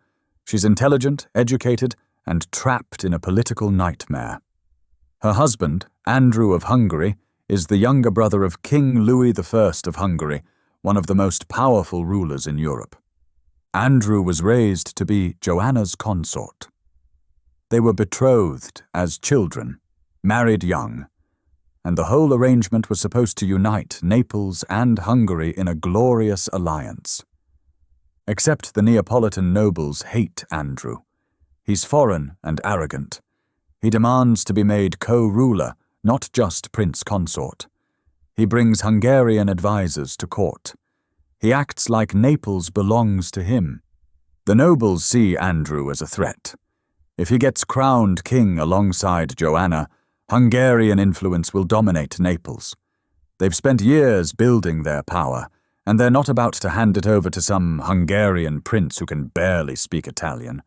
She's intelligent, educated, and trapped in a political nightmare. Her husband, Andrew of Hungary, is the younger brother of King Louis I of Hungary, one of the most powerful rulers in Europe. Andrew was raised to be Joanna's consort. They were betrothed as children, married young, and the whole arrangement was supposed to unite Naples and Hungary in a glorious alliance. Except the Neapolitan nobles hate Andrew. He's foreign and arrogant. He demands to be made co-ruler, not just prince consort. He brings Hungarian advisors to court. He acts like Naples belongs to him. The nobles see Andrew as a threat. If he gets crowned king alongside Joanna, Hungarian influence will dominate Naples. They've spent years building their power, and they're not about to hand it over to some Hungarian prince who can barely speak Italian.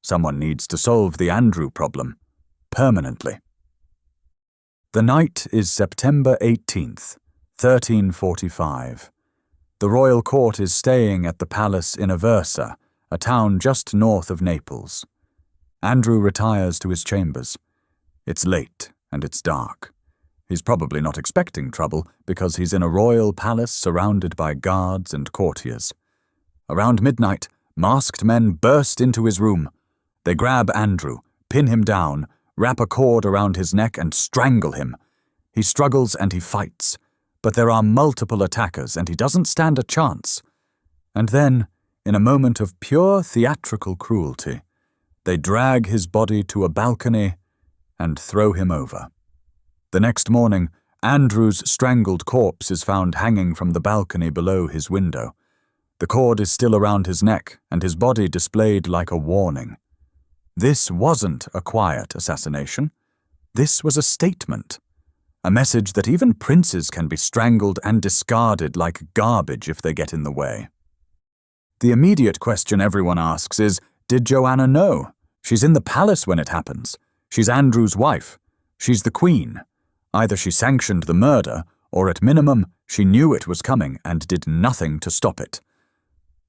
Someone needs to solve the Andrew problem, permanently. The night is September 18th, 1345. The royal court is staying at the palace in Aversa, a town just north of Naples. Andrew retires to his chambers. It's late, and it's dark. He's probably not expecting trouble because he's in a royal palace surrounded by guards and courtiers. Around midnight, masked men burst into his room. They grab Andrew, pin him down, wrap a cord around his neck and strangle him. He struggles and he fights, but there are multiple attackers and he doesn't stand a chance. And then, in a moment of pure theatrical cruelty, they drag his body to a balcony and throw him over. The next morning, Andrew's strangled corpse is found hanging from the balcony below his window. The cord is still around his neck, and his body displayed like a warning. This wasn't a quiet assassination. This was a statement. A message that even princes can be strangled and discarded like garbage if they get in the way. The immediate question everyone asks is, did Joanna know? She's in the palace when it happens. She's Andrew's wife. She's the queen. Either she sanctioned the murder, or at minimum, she knew it was coming and did nothing to stop it.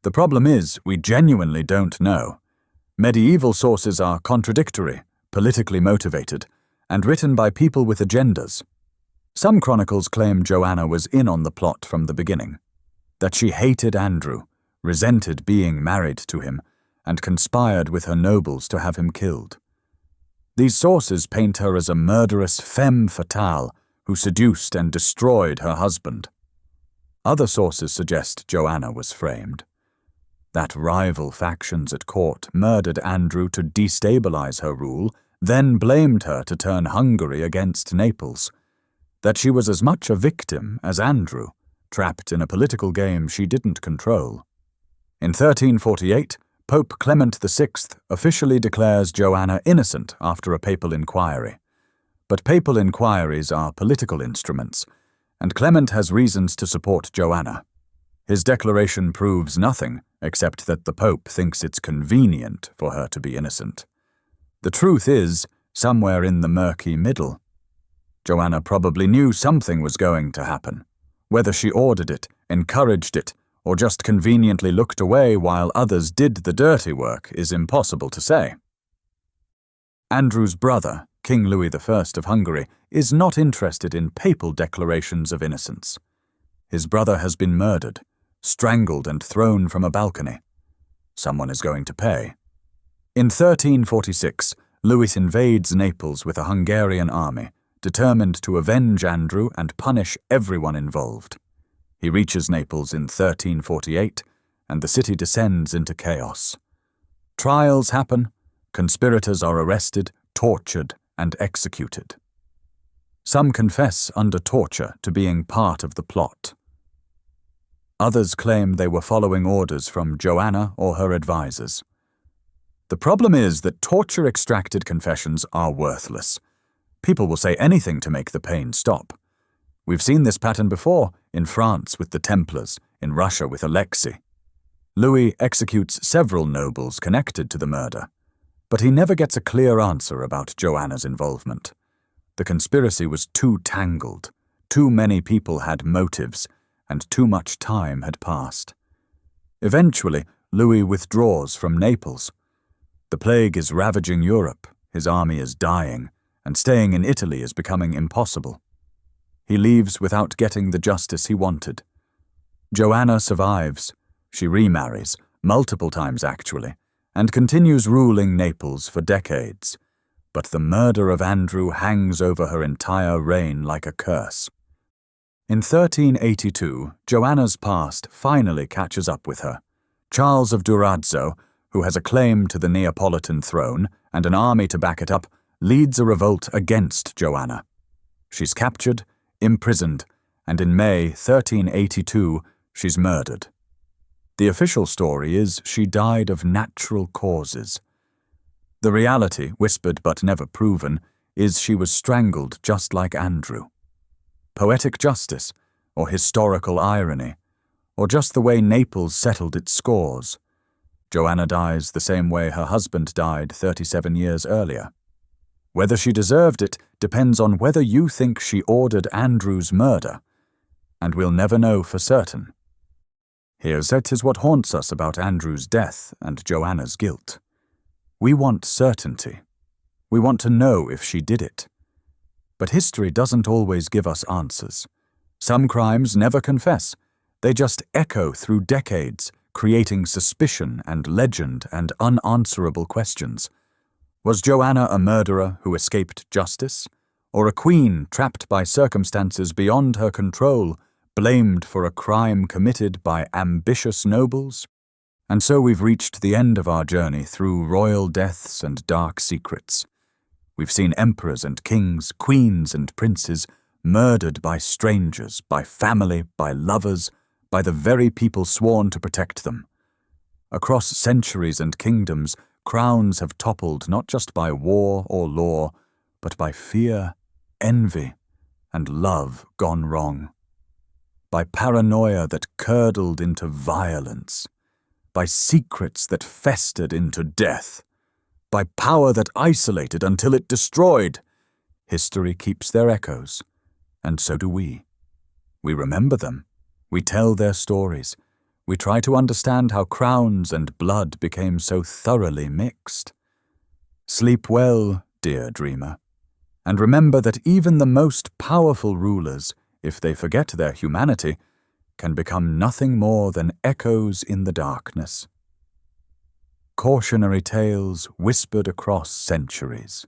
The problem is, we genuinely don't know. Medieval sources are contradictory, politically motivated, and written by people with agendas. Some chronicles claim Joanna was in on the plot from the beginning, that she hated Andrew, resented being married to him, and conspired with her nobles to have him killed. These sources paint her as a murderous femme fatale who seduced and destroyed her husband. Other sources suggest Joanna was framed. That rival factions at court murdered Andrew to destabilize her rule, then blamed her to turn Hungary against Naples. That she was as much a victim as Andrew, trapped in a political game she didn't control. In 1348, Pope Clement VI officially declares Joanna innocent after a papal inquiry. But papal inquiries are political instruments, and Clement has reasons to support Joanna. His declaration proves nothing except that the Pope thinks it's convenient for her to be innocent. The truth is somewhere in the murky middle. Joanna probably knew something was going to happen. Whether she ordered it, encouraged it, or just conveniently looked away while others did the dirty work is impossible to say. Andrew's brother, King Louis I of Hungary, is not interested in papal declarations of innocence. His brother has been murdered, strangled and thrown from a balcony. Someone is going to pay. In 1346, Louis invades Naples with a Hungarian army, determined to avenge Andrew and punish everyone involved. He reaches Naples in 1348, and the city descends into chaos. Trials happen, conspirators are arrested, tortured, and executed. Some confess under torture to being part of the plot. Others claim they were following orders from Joanna or her advisors. The problem is that torture-extracted confessions are worthless. People will say anything to make the pain stop. We've seen this pattern before in France with the Templars, in Russia with Alexei. Louis executes several nobles connected to the murder, but he never gets a clear answer about Joanna's involvement. The conspiracy was too tangled, too many people had motives, and too much time had passed. Eventually, Louis withdraws from Naples. The plague is ravaging Europe, his army is dying, and staying in Italy is becoming impossible. He leaves without getting the justice he wanted. Joanna survives. She remarries, multiple times actually, and continues ruling Naples for decades. But the murder of Andrew hangs over her entire reign like a curse. In 1382, Joanna's past finally catches up with her. Charles of Durazzo, who has a claim to the Neapolitan throne and an army to back it up, leads a revolt against Joanna. She's captured, imprisoned, and in May 1382, she's murdered. The official story is she died of natural causes. The reality, whispered but never proven, is she was strangled just like Andrew. Poetic justice, or historical irony, or just the way Naples settled its scores. Joanna dies the same way her husband died 37 years earlier. Whether she deserved it depends on whether you think she ordered Andrew's murder, and we'll never know for certain. That is what haunts us about Andrew's death and Joanna's guilt. We want certainty. We want to know if she did it. But history doesn't always give us answers. Some crimes never confess. They just echo through decades, creating suspicion and legend and unanswerable questions. Was Joanna a murderer who escaped justice? Or a queen trapped by circumstances beyond her control, blamed for a crime committed by ambitious nobles? And so we've reached the end of our journey through royal deaths and dark secrets. We've seen emperors and kings, queens and princes murdered by strangers, by family, by lovers, by the very people sworn to protect them. Across centuries and kingdoms, crowns have toppled not just by war or law, but by fear, envy, and love gone wrong. By paranoia that curdled into violence, by secrets that festered into death, by power that isolated until it destroyed. History keeps their echoes, and so do we. We remember them, we tell their stories, we try to understand how crowns and blood became so thoroughly mixed. Sleep well, dear dreamer, and remember that even the most powerful rulers, if they forget their humanity, can become nothing more than echoes in the darkness. Cautionary tales whispered across centuries.